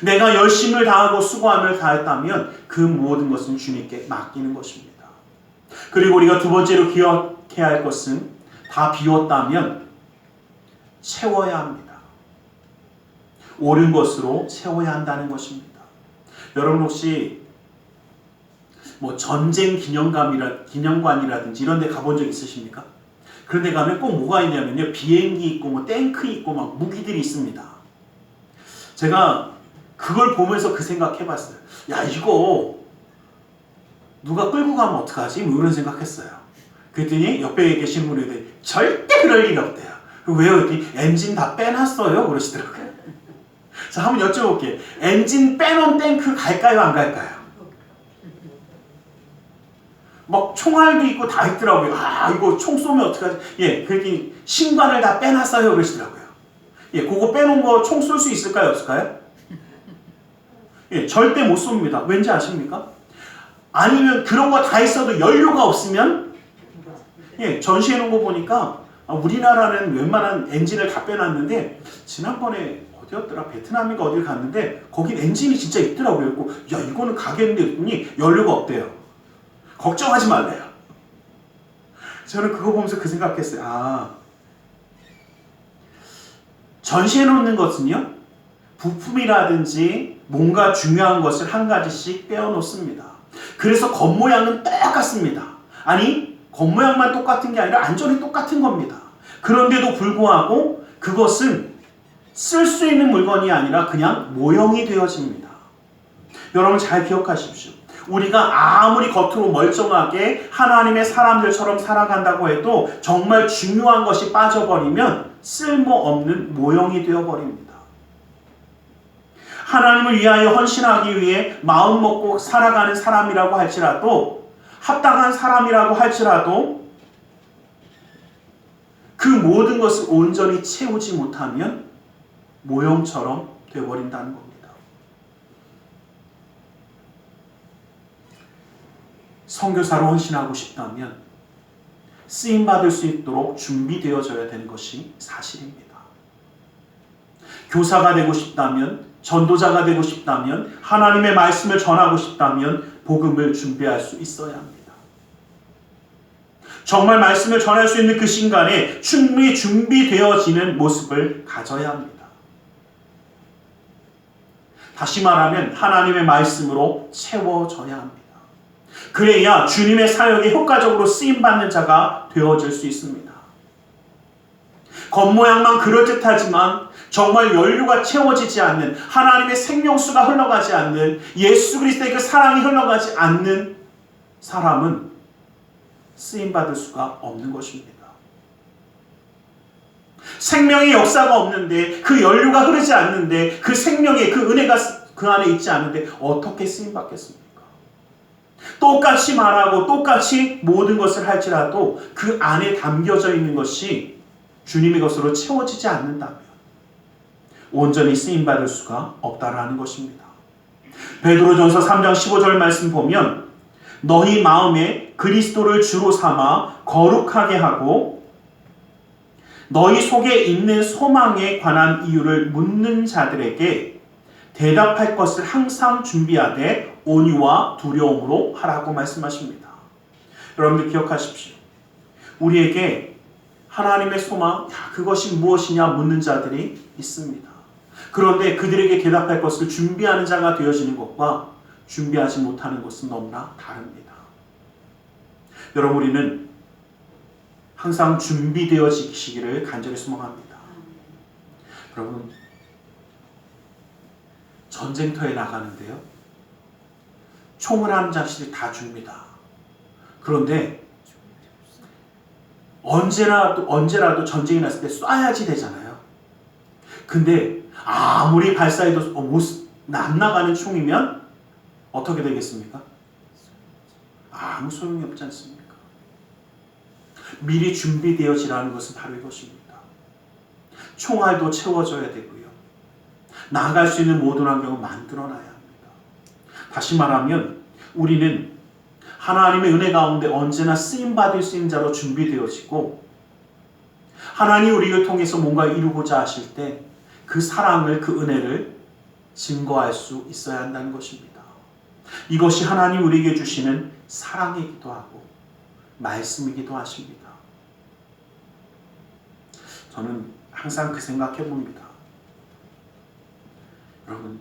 내가 열심을 다하고 수고함을 다했다면 그 모든 것은 주님께 맡기는 것입니다. 그리고 우리가 두 번째로 기억해야 할 것은 다 비웠다면 채워야 합니다. 옳은 것으로 채워야 한다는 것입니다. 여러분 혹시 전쟁 기념관이라든지 이런 데 가본 적 있으십니까? 그런 데 가면 꼭 뭐가 있냐면요. 비행기 있고 탱크 있고 막 무기들이 있습니다. 제가 그걸 보면서 그 생각해봤어요. 이거 누가 끌고 가면 어떡하지? 이런 생각했어요. 그랬더니 옆에 계신 분이 절대 그럴 일이 없대요. 왜요? 그랬더니 엔진 다 빼놨어요. 그러시더라고요. 자, 한번 여쭤볼게요. 엔진 빼놓은 탱크 갈까요? 안 갈까요? 막 총알도 있고 다 있더라고요. 이거 총 쏘면 어떡하지? 그랬더니 신관을 다 빼놨어요. 그러시더라고요. 그거 빼놓은 거 총 쏠 수 있을까요? 없을까요? 절대 못 쏩니다. 왠지 아십니까? 아니면 그런 거 다 있어도 연료가 없으면 전시해 놓은 거 보니까 우리나라는 웬만한 엔진을 다 빼놨는데 지난번에 어디였더라? 베트남인가 어딜 갔는데 거긴 엔진이 진짜 있더라고요. 이거는 가겠는데 했더니 연료가 없대요. 걱정하지 말래요. 저는 그거 보면서 그 생각했어요. 전시해 놓는 것은요, 부품이라든지 뭔가 중요한 것을 한 가지씩 빼어 놓습니다. 그래서 겉모양은 똑같습니다. 아니, 겉모양만 똑같은 게 아니라 안전이 똑같은 겁니다. 그런데도 불구하고 그것은 쓸 수 있는 물건이 아니라 그냥 모형이 되어집니다. 여러분 잘 기억하십시오. 우리가 아무리 겉으로 멀쩡하게 하나님의 사람들처럼 살아간다고 해도 정말 중요한 것이 빠져버리면 쓸모없는 모형이 되어버립니다. 하나님을 위하여 헌신하기 위해 마음 먹고 살아가는 사람이라고 할지라도, 합당한 사람이라고 할지라도 그 모든 것을 온전히 채우지 못하면 모형처럼 되어버린다는 겁니다. 선교사로 헌신하고 싶다면 쓰임받을 수 있도록 준비되어져야 되는 것이 사실입니다. 교사가 되고 싶다면, 전도자가 되고 싶다면, 하나님의 말씀을 전하고 싶다면 복음을 준비할 수 있어야 합니다. 정말 말씀을 전할 수 있는 그 순간에 충분히 준비되어지는 모습을 가져야 합니다. 다시 말하면 하나님의 말씀으로 채워져야 합니다. 그래야 주님의 사역에 효과적으로 쓰임받는 자가 되어질 수 있습니다. 겉모양만 그럴듯하지만 정말 연료가 채워지지 않는, 하나님의 생명수가 흘러가지 않는, 예수 그리스도의 그 사랑이 흘러가지 않는 사람은 쓰임받을 수가 없는 것입니다. 생명의 역사가 없는데, 그 연료가 흐르지 않는데, 그 생명의 그 은혜가 그 안에 있지 않은데 어떻게 쓰임받겠습니까? 똑같이 말하고 똑같이 모든 것을 할지라도 그 안에 담겨져 있는 것이 주님의 것으로 채워지지 않는다면 온전히 쓰임받을 수가 없다라는 것입니다. 베드로전서 3장 15절 말씀 보면 너희 마음에 그리스도를 주로 삼아 거룩하게 하고 너희 속에 있는 소망에 관한 이유를 묻는 자들에게 대답할 것을 항상 준비하되 온유와 두려움으로 하라고 말씀하십니다. 여러분들 기억하십시오. 우리에게 하나님의 소망, 그것이 무엇이냐 묻는 자들이 있습니다. 그런데 그들에게 대답할 것을 준비하는 자가 되어지는 것과 준비하지 못하는 것은 너무나 다릅니다. 여러분, 우리는 항상 준비되어지시기를 간절히 소망합니다. 여러분, 전쟁터에 나가는데요, 총을 한 자식이 다 줍니다. 그런데 언제라도 전쟁이 났을 때 쏴야지 되잖아요. 근데 아무리 발사해도 안 나가는 총이면 어떻게 되겠습니까? 아무 소용이 없지 않습니까? 미리 준비되어지라는 것은 바로 이것입니다. 총알도 채워져야 되고요. 나아갈 수 있는 모든 환경을 만들어놔야 합니다. 다시 말하면 우리는 하나님의 은혜 가운데 언제나 쓰임받을 수 있는 자로 준비되어지고 하나님이 우리를 통해서 뭔가 이루고자 하실 때 그 사랑을, 그 은혜를 증거할 수 있어야 한다는 것입니다. 이것이 하나님 우리에게 주시는 사랑이기도 하고 말씀이기도 하십니다. 저는 항상 그 생각해 봅니다. 여러분,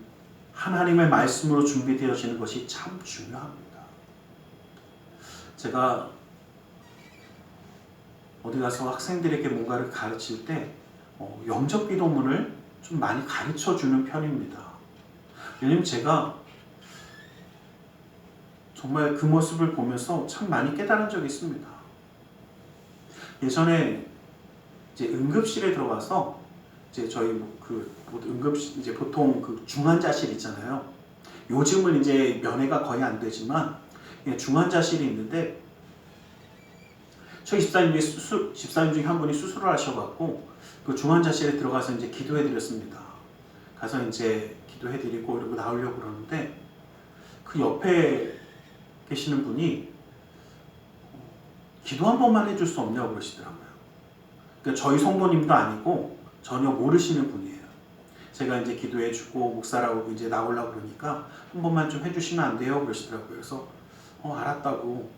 하나님의 말씀으로 준비되어지는 것이 참 중요합니다. 제가 어디 가서 학생들에게 뭔가를 가르칠 때 영접 기도문을 좀 많이 가르쳐 주는 편입니다. 왜냐면 제가 정말 그 모습을 보면서 참 많이 깨달은 적이 있습니다. 예전에 이제 응급실에 들어가서 이제 저희 응급실 이제 보통 그 중환자실 있잖아요. 요즘은 이제 면회가 거의 안 되지만 중환자실이 있는데 저희 집사님 중에 한 분이 수술을 하셔갖고 그 중환자실에 들어가서 이제 기도해드렸습니다. 가서 이제 기도해드리고 이러고 나오려고 그러는데 그 옆에 계시는 분이 기도 한 번만 해줄 수 없냐고 그러시더라고요. 그러니까 저희 성도님도 아니고 전혀 모르시는 분이에요. 제가 이제 기도해주고 목사라고 이제 나오려고 그러니까 한 번만 좀 해주시면 안 돼요? 그러시더라고요. 그래서 알았다고.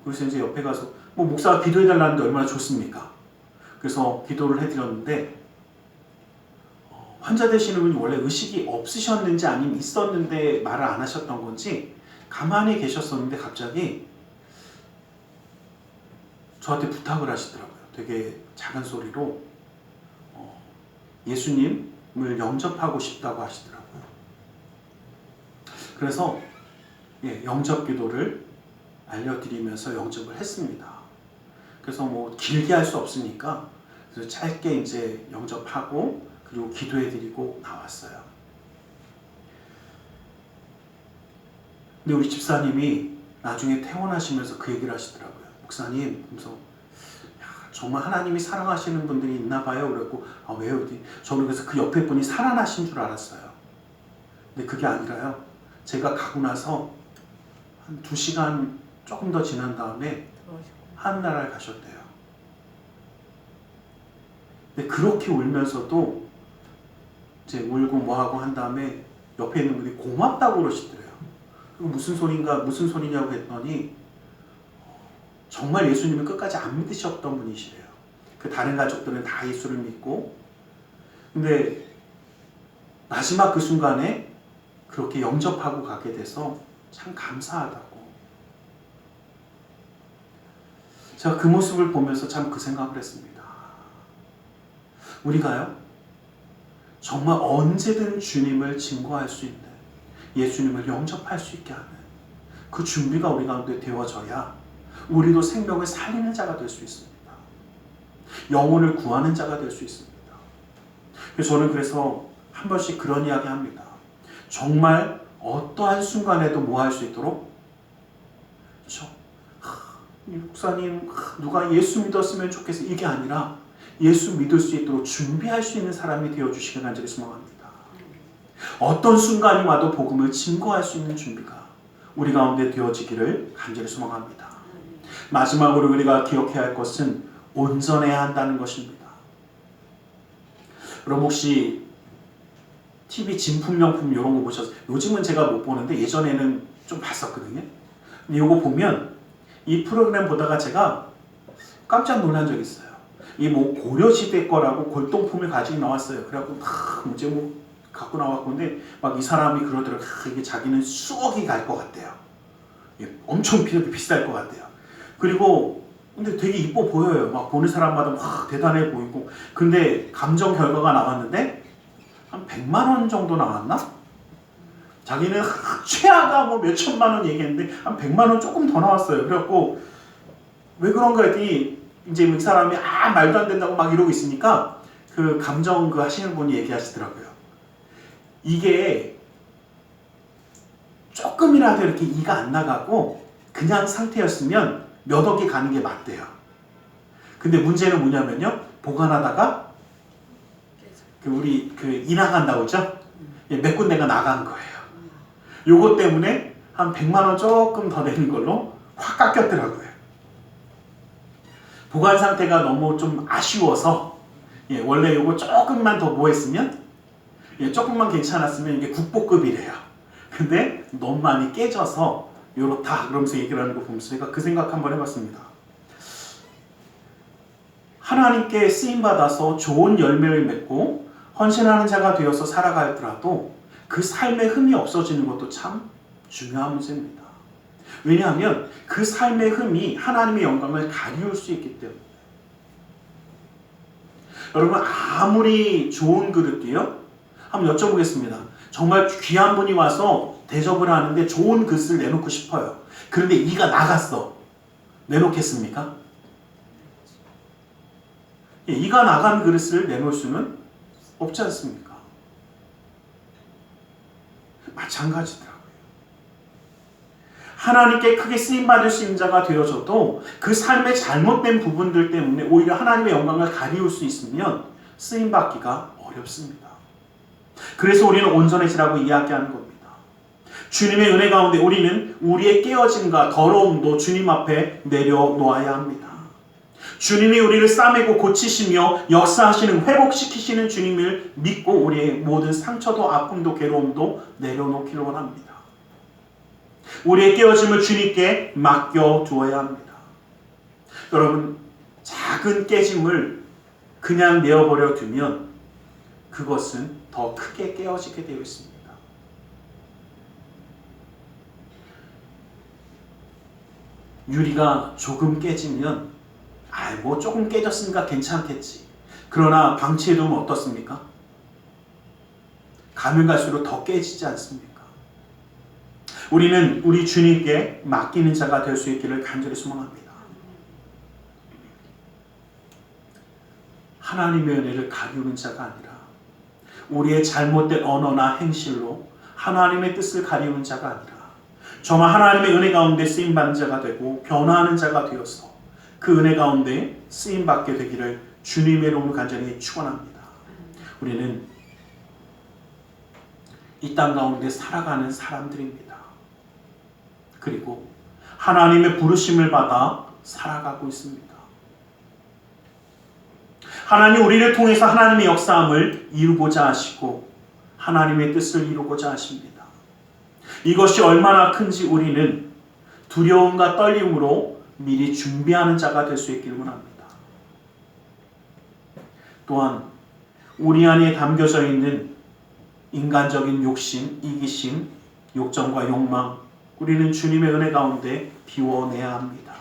그래서 이제 옆에 가서 목사가 기도해달라는데 얼마나 좋습니까? 그래서 기도를 해드렸는데 환자 되시는 분이 원래 의식이 없으셨는지 아니면 있었는데 말을 안 하셨던 건지 가만히 계셨었는데 갑자기 저한테 부탁을 하시더라고요. 되게 작은 소리로 예수님을 영접하고 싶다고 하시더라고요. 그래서 영접 기도를 알려드리면서 영접을 했습니다. 그래서 길게 할 수 없으니까 그래서 짧게 이제 영접하고 그리고 기도해드리고 나왔어요. 근데 우리 집사님이 나중에 퇴원하시면서 그 얘기를 하시더라고요. 목사님, 그래서 정말 하나님이 사랑하시는 분들이 있나 봐요. 그랬고 왜요? 저는 그래서 그 옆에 분이 살아나신 줄 알았어요. 근데 그게 아니라요. 제가 가고 나서 한 2시간 조금 더 지난 다음에 하늘나라를 가셨대요. 근데 그렇게 울면서도 이제 울고 뭐하고 한 다음에 옆에 있는 분이 고맙다고 그러시더래요. 무슨 소리냐고 했더니 정말 예수님을 끝까지 안 믿으셨던 분이시래요. 그 다른 가족들은 다 예수를 믿고 근데 마지막 그 순간에 그렇게 영접하고 가게 돼서 참 감사하다고. 제가 그 모습을 보면서 참 그 생각을 했습니다. 우리가요, 정말 언제든 주님을 증거할 수 있는, 예수님을 영접할 수 있게 하는 그 준비가 우리 가운데 되어져야 우리도 생명을 살리는 자가 될 수 있습니다. 영혼을 구하는 자가 될 수 있습니다. 저는 그래서 한 번씩 그런 이야기 합니다. 정말 어떠한 순간에도 뭐 할 수 있도록? 그렇죠? 목사님, 누가 예수 믿었으면 좋겠어. 이게 아니라 예수 믿을 수 있도록 준비할 수 있는 사람이 되어주시길 간절히 소망합니다. 어떤 순간이 와도 복음을 증거할 수 있는 준비가 우리 가운데 되어지기를 간절히 소망합니다. 마지막으로 우리가 기억해야 할 것은 온전해야 한다는 것입니다. 여러분 혹시 TV 진품명품 이런 거 보셨어요? 요즘은 제가 못 보는데 예전에는 좀 봤었거든요. 근데 이거 보면 이 프로그램 보다가 제가 깜짝 놀란 적이 있어요. 이 뭐 고려시대 거라고 골동품을 가지고 나왔어요. 그래갖고 이제 뭐 갖고 나왔고, 근데 막 이 사람이 그러더라고요. 이게 자기는 수억이 갈 것 같대요. 엄청 비쌀 것 같대요. 그리고 근데 되게 이뻐 보여요. 막 보는 사람마다 막 대단해 보이고. 근데 감정 결과가 나왔는데 한 100만 원 정도 나왔나? 자기는 최하가 뭐 몇천만 원 얘기했는데 한 100만 원 조금 더 나왔어요. 그래갖고 왜 그런가 했더니 이제 이 사람이 말도 안 된다고 막 이러고 있으니까 그 감정 그 하시는 분이 얘기하시더라고요. 이게 조금이라도 이렇게 이가 안 나가고 그냥 상태였으면 몇 억이 가는 게 맞대요. 근데 문제는 뭐냐면요, 보관하다가 우리 이 나간다고 그죠? 몇 군데가 나간 거예요. 요거 때문에 한 100만 원 조금 더 내는 걸로 확 깎였더라고요. 보관 상태가 너무 좀 아쉬워서 원래 요거 조금만 더 뭐 했으면 조금만 괜찮았으면 이게 국보급이래요. 근데 너무 많이 깨져서 요렇다 그러면서 얘기를 하는 거 보면서 제가 그 생각 한번 해봤습니다. 하나님께 쓰임받아서 좋은 열매를 맺고 헌신하는 자가 되어서 살아가더라도 그 삶의 흠이 없어지는 것도 참 중요한 문제입니다. 왜냐하면 그 삶의 흠이 하나님의 영광을 가리울 수 있기 때문에. 여러분 아무리 좋은 그릇도요, 한번 여쭤보겠습니다. 정말 귀한 분이 와서 대접을 하는데 좋은 그릇을 내놓고 싶어요. 그런데 이가 나갔어. 내놓겠습니까? 이가 나간 그릇을 내놓을 수는 없지 않습니까? 마찬가지더라고요. 하나님께 크게 쓰임받을 수 있는 자가 되어져도 그 삶의 잘못된 부분들 때문에 오히려 하나님의 영광을 가리울 수 있으면 쓰임받기가 어렵습니다. 그래서 우리는 온전해지라고 이야기하는 겁니다. 주님의 은혜 가운데 우리는 우리의 깨어짐과 더러움도 주님 앞에 내려놓아야 합니다. 주님이 우리를 싸매고 고치시며 역사하시는, 회복시키시는 주님을 믿고 우리의 모든 상처도 아픔도 괴로움도 내려놓기를 원합니다. 우리의 깨어짐을 주님께 맡겨두어야 합니다. 여러분, 작은 깨짐을 그냥 내어버려 두면 그것은 더 크게 깨어지게 되어 있습니다. 유리가 조금 깨지면 뭐 조금 깨졌으니까 괜찮겠지. 그러나 방치해두면 어떻습니까? 가면 갈수록 더 깨지지 않습니까? 우리는 우리 주님께 맡기는 자가 될 수 있기를 간절히 소망합니다. 하나님의 은혜를 가리우는 자가 아니라 우리의 잘못된 언어나 행실로 하나님의 뜻을 가리우는 자가 아니라 정말 하나님의 은혜 가운데 쓰임받는 자가 되고 변화하는 자가 되어서 그 은혜 가운데 쓰임받게 되기를 주님의 이름으로 간절히 축원합니다. 우리는 이 땅 가운데 살아가는 사람들입니다. 그리고 하나님의 부르심을 받아 살아가고 있습니다. 하나님 우리를 통해서 하나님의 역사함을 이루고자 하시고 하나님의 뜻을 이루고자 하십니다. 이것이 얼마나 큰지 우리는 두려움과 떨림으로 미리 준비하는 자가 될 수 있기를 원합니다. 또한 우리 안에 담겨져 있는 인간적인 욕심, 이기심, 욕정과 욕망, 우리는 주님의 은혜 가운데 비워내야 합니다.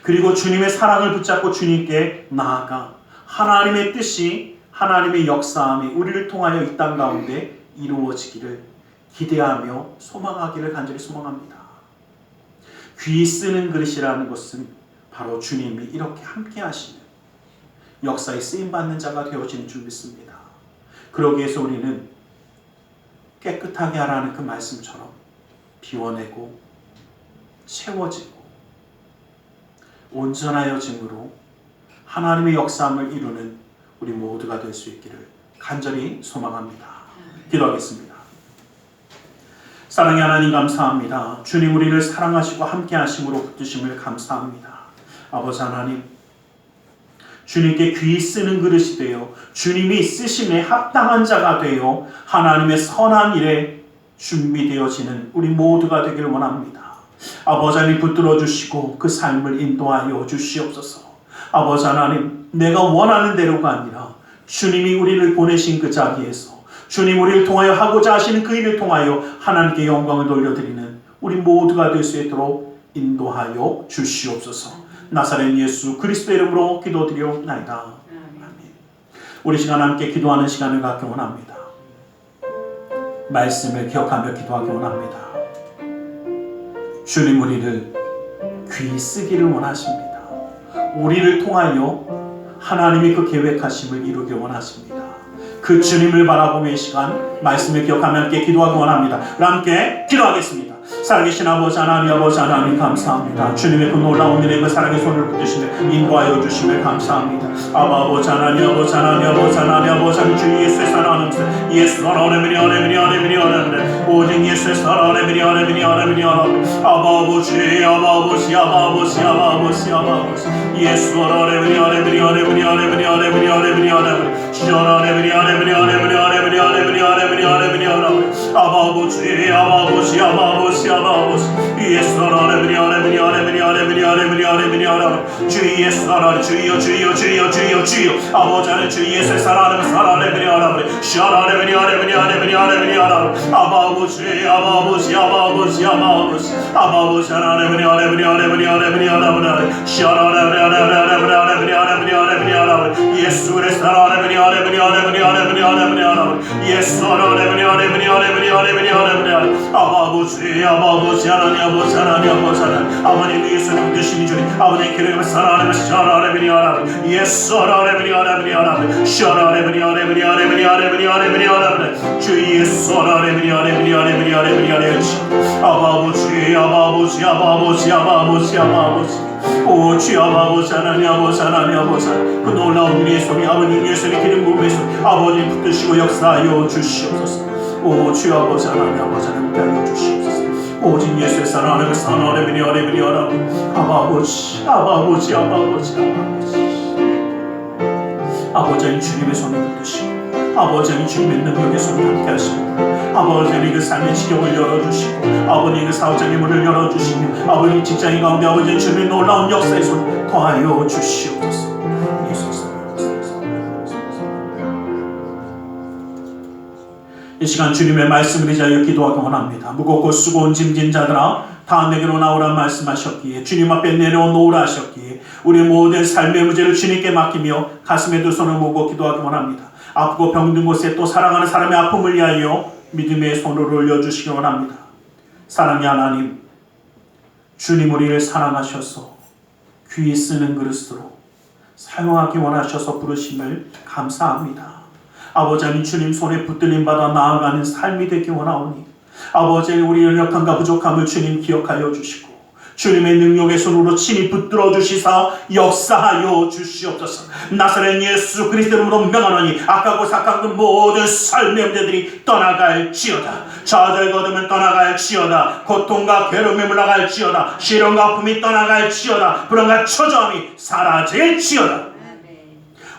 그리고 주님의 사랑을 붙잡고 주님께 나아가 하나님의 뜻이, 하나님의 역사함이 우리를 통하여 이 땅 가운데 이루어지기를 기대하며 소망하기를 간절히 소망합니다. 귀 쓰는 그릇이라는 것은 바로 주님이 이렇게 함께 하시는 역사에 쓰임받는 자가 되어지는 줄 믿습니다. 그러기 위해서 우리는 깨끗하게 하라는 그 말씀처럼 비워내고 채워지고 온전하여짐으로 하나님의 역사함을 이루는 우리 모두가 될 수 있기를 간절히 소망합니다. 기도하겠습니다. 사랑의 하나님 감사합니다. 주님 우리를 사랑하시고 함께 하심으로 붙드심을 감사합니다. 아버지 하나님, 주님께 귀 쓰는 그릇이 되어 주님이 쓰심에 합당한 자가 되어 하나님의 선한 일에 준비되어지는 우리 모두가 되길 원합니다. 아버지 하나님 붙들어 주시고 그 삶을 인도하여 주시옵소서. 아버지 하나님, 내가 원하는 대로가 아니라 주님이 우리를 보내신 그 자리에서 주님 우리를 통하여 하고자 하시는 그 일을 통하여 하나님께 영광을 돌려드리는 우리 모두가 될 수 있도록 인도하여 주시옵소서. 나사렛 예수 그리스도 이름으로 기도드리옵나이다. 아멘. 우리 시간 함께 기도하는 시간을 갖기 원합니다. 말씀을 기억하며 기도하기 원합니다. 주님 우리를 귀 쓰기를 원하십니다. 우리를 통하여 하나님이 그 계획하심을 이루기 원하십니다. 그 주님을 바라보며 이 시간 말씀을 기억하며 함께 기도하기 원합니다. 함께 기도하겠습니다. 살아계신 아버지 하나님 감사합니다. 주님의 그 놀라운 일에 그 사랑의 손을 붙드시며 인도하여 주심을 감사합니다. 아버지 하나님 주 예수의 사랑하는 예수 오직 예수의 사랑하는 아버지 예수 주여 아버지 하나님 주 예수의 사랑하는 예수의 사랑하는 아버님 예수님 드시니 주님 아버지 기름을 사랑하는 예수 주 예수 오 주여 아버지 하나님 그 놀라운 우리의 손이 아버님 예수의 기름 부음의 손 아버지 붙드시고 역사하여 주시옵소서. 오 주여 아버지 하나님 함께하여 주시옵소서. 오직 예수의 사랑하는 아버지 주님의 손을 붙드시고 아버지 주님의 능력의 손을 함께 하시고 아버지 그 삶의 지경을 열어주시고 아버지 그 사업장의 문을 열어주시며 아버지 직장인 가운데 아버지 주님의 놀라운 역사의 손 더하여 주시옵소서. 이 시간 주님의 말씀을 의지하여 기도하기 원합니다. 무겁고 수고온 짐진 자들아 다 내게로 나오라 말씀하셨기에 주님 앞에 내려놓으라 하셨기에 우리 모든 삶의 문제를 주님께 맡기며 가슴에 두 손을 모으고 기도하기 원합니다. 아프고 병든 곳에 또 사랑하는 사람의 아픔을 위하여 믿음의 손을 올려주시기 원합니다. 사랑의 하나님, 주님 우리를 사랑하셔서 귀 쓰는 그릇으로 사용하기 원하셔서 부르심을 감사합니다. 아버지 하나님 주님 손에 붙들림 받아 나아가는 삶이 되기 원하오니 아버지 우리의 연약함과 부족함을 주님 기억하여 주시고 주님의 능력의 손으로 친히 붙들어 주시사 역사하여 주시옵소서. 나사렛 예수 그리스도로 명하노니 악하고 삭한 그 모든 삶의 문제들이 떠나갈지어다. 좌절 거두면 떠나갈지어다. 고통과 괴로움이 물러갈지어다. 시련과 아픔이 떠나갈지어다. 불안과 초조함이 사라질지어다.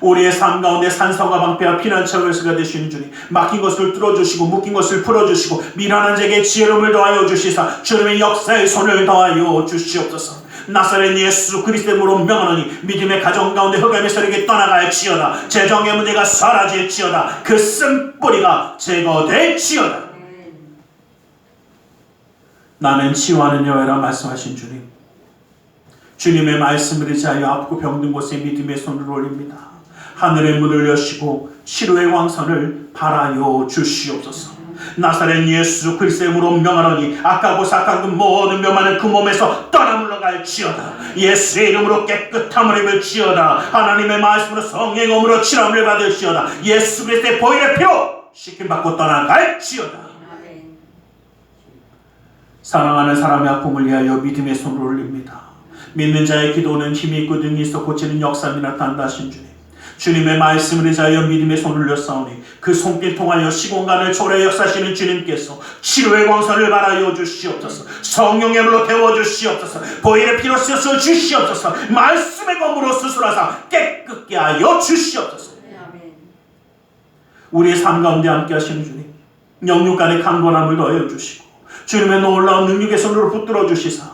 우리의 삶 가운데 산성과 방패와 피난처 열쇠가 되시는 주님 막힌 것을 뚫어주시고 묶인 것을 풀어주시고 미련한 자에게 지혜로움을 더하여 주시사 주님의 역사의 손을 더하여 주시옵소서. 나사렛 예수 그리스도로 명하노니 믿음의 가정 가운데 흑암의 세력이 떠나갈지어다. 재정의 문제가 사라질지어다. 그 쓴뿌리가 제거될지어다. 나는 치유하는 여호와라 말씀하신 주님, 주님의 말씀을 의지하여 아프고 병든 곳에 믿음의 손을 올립니다. 하늘의 문을 여시고 치료의 왕선을 바라여 주시옵소서. 나사렛 예수 그리스도의 이름으로 명하노니 악하고 삭한 그 모든 묘만은 그 몸에서 떠나 물러갈지어다. 예수의 이름으로 깨끗함을 입을지어다. 하나님의 말씀으로 성령의 검으로 치료함을 받을지어다. 예수 그리스도의 보혈의 피로 씻김받고 떠나갈지어다. 사랑하는 사람의 아픔을 위하여 믿음의 손을 올립니다. 믿는 자의 기도는 힘이 있고 능이 있어 고치는 역사가 나타난다 하신 주님, 주님의 말씀을 의지하여 믿음의 손을 올렸사오니 그 손길 통하여 시공간을 초월해 역사하시는 주님께서 치료의 광선을 발하여 주시옵소서. 성령의 물로 태워주시옵소서. 보혈의 피로 씻어 주시옵소서. 말씀의 검으로 수술하사 깨끗게 하여 주시옵소서. 우리의 삶 가운데 함께 하시는 주님, 영육 간의 강건함을 더하여 주시고 주님의 놀라운 능력의 손으로 붙들어 주시사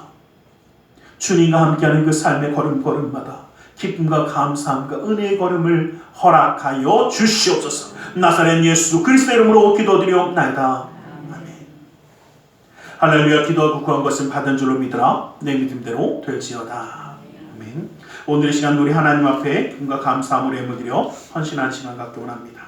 주님과 함께하는 그 삶의 걸음걸음마다 기쁨과 감사함과 은혜의 걸음을 허락하여 주시옵소서. 나사렛 예수 그리스도의 이름으로 기도드리옵나이다. 아멘. 할렐루야. 기도하고 구한 것은 받은 줄로 믿으라. 내 믿음대로 될지어다. 아멘. 오늘 이 시간 우리 하나님 앞에 기쁨과 감사함으로 예물드려 헌신한 시간 갖기 원합니다.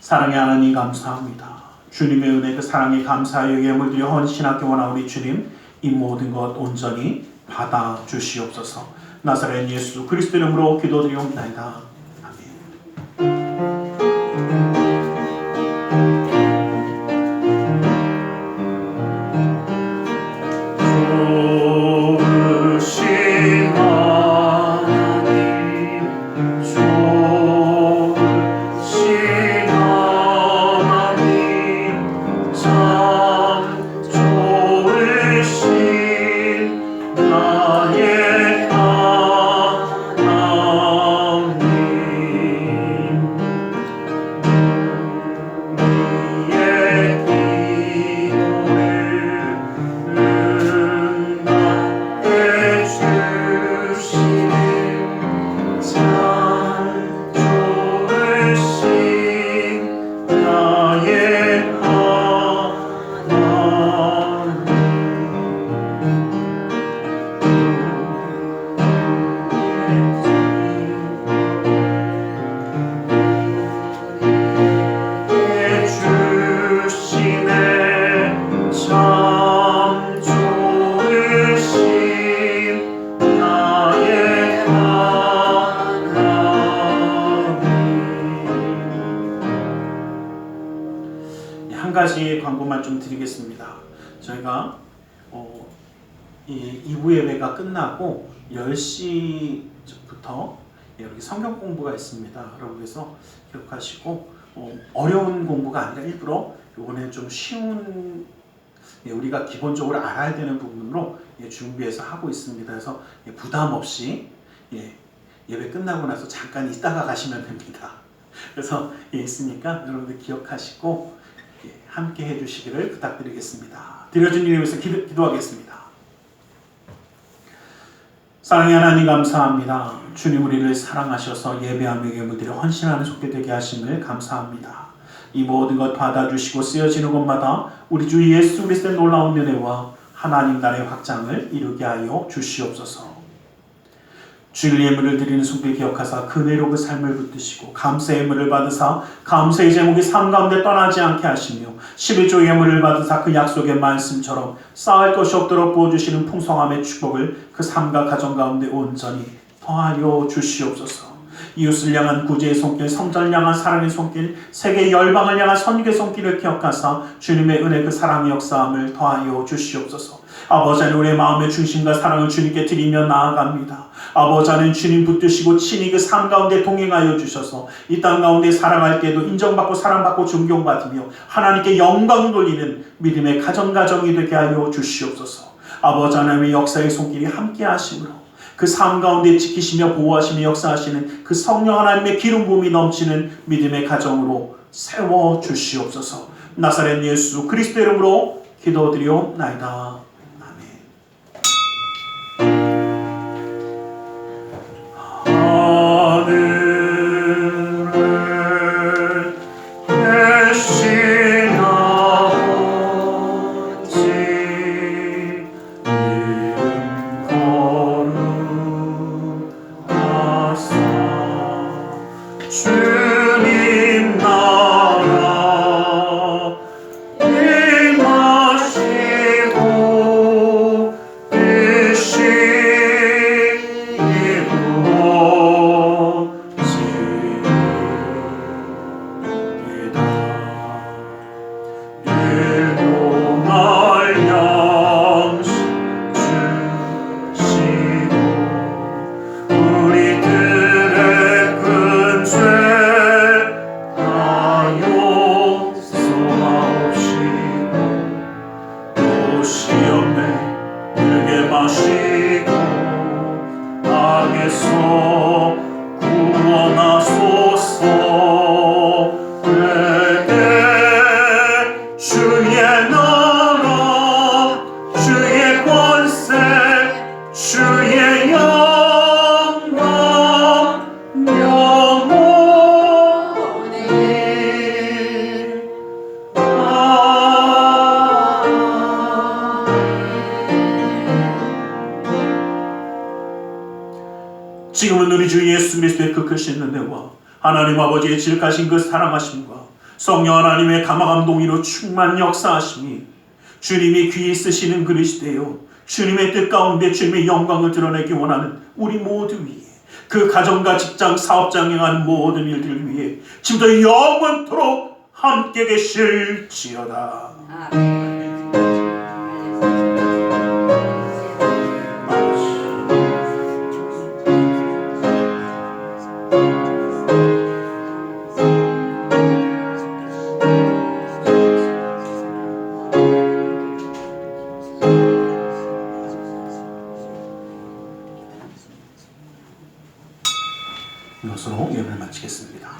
사랑의 하나님 감사합니다. 주님의 은혜 그 사랑에 감사하여 예물드려 헌신하기 원하오니 주님 이 모든 것 온전히 받아 주시옵소서. 나사렛 예수 그리스도 이름으로 기도드리옵나이다. 아멘. 한 가지 광고만 좀 드리겠습니다. 저희가 이 2부 예배가 끝나고 10시부터 여기 성경 공부가 있습니다. 여러분께서 기억하시고 어려운 공부가 아니라 일부러 이번에 좀 쉬운 우리가 기본적으로 알아야 되는 부분으로 준비해서 하고 있습니다. 그래서 부담 없이 예배 끝나고 나서 잠깐 있다가 가시면 됩니다. 그래서 있으니까 여러분들 기억하시고 함께 해주시기를 부탁드리겠습니다. 드려진 일을 위해서 기도하겠습니다. 사랑의 하나님 감사합니다. 주님 우리를 사랑하셔서 예배하며 예물드려 헌신하는 속죄 되게 하심을 감사합니다. 이 모든 것 받아주시고 쓰여지는 곳마다 우리 주 예수 그리스도의 놀라운 은혜와 하나님 나라의 확장을 이루게 하여 주시옵소서. 주일 예물을 드리는 손길 기억하사 그 은혜로 그 삶을 붙드시고 감사의 예물을 받으사 감사의 제목이 삶 가운데 떠나지 않게 하시며 11조 예물을 받으사 그 약속의 말씀처럼 쌓을 것이 없도록 부어주시는 풍성함의 축복을 그 삶과 가정 가운데 온전히 더하여 주시옵소서. 이웃을 향한 구제의 손길, 성전을 향한 사랑의 손길, 세계 열방을 향한 선교의 손길을 기억하사 주님의 은혜 그 사랑의 역사함을 더하여 주시옵소서. 아버지 하나님 우리의 마음의 중심과 사랑을 주님께 드리며 나아갑니다. 아버지 하나님 주님 붙드시고 친히 그 삶 가운데 동행하여 주셔서 이 땅 가운데 살아갈 때도 인정받고 사랑받고 존경받으며 하나님께 영광 돌리는 믿음의 가정이 되게 하여 주시옵소서. 아버지 하나님의 역사의 손길이 함께 하심으로 그 삶 가운데 지키시며 보호하시며 역사하시는 그 성령 하나님의 기름 부음이 넘치는 믿음의 가정으로 세워 주시옵소서. 나사렛 예수 그리스도 이름으로 기도드리옵나이다. 주님 나라 임하시고 예수 그리스도의 그 크신 은혜와 하나님 아버지의 지극하신 그 사랑하심과 성령 하나님의 감화감 동의로 충만 역사하심이 주님이 귀히 쓰시는 그리스도요 주님의 뜻 가운데 주님의 영광을 드러내기 원하는 우리 모두 위해 그 가정과 직장, 사업장 행하는 모든 일들을 위해 지금부터 영원토록 함께 계실지어다. 이것으로 예배를 마치겠습니다.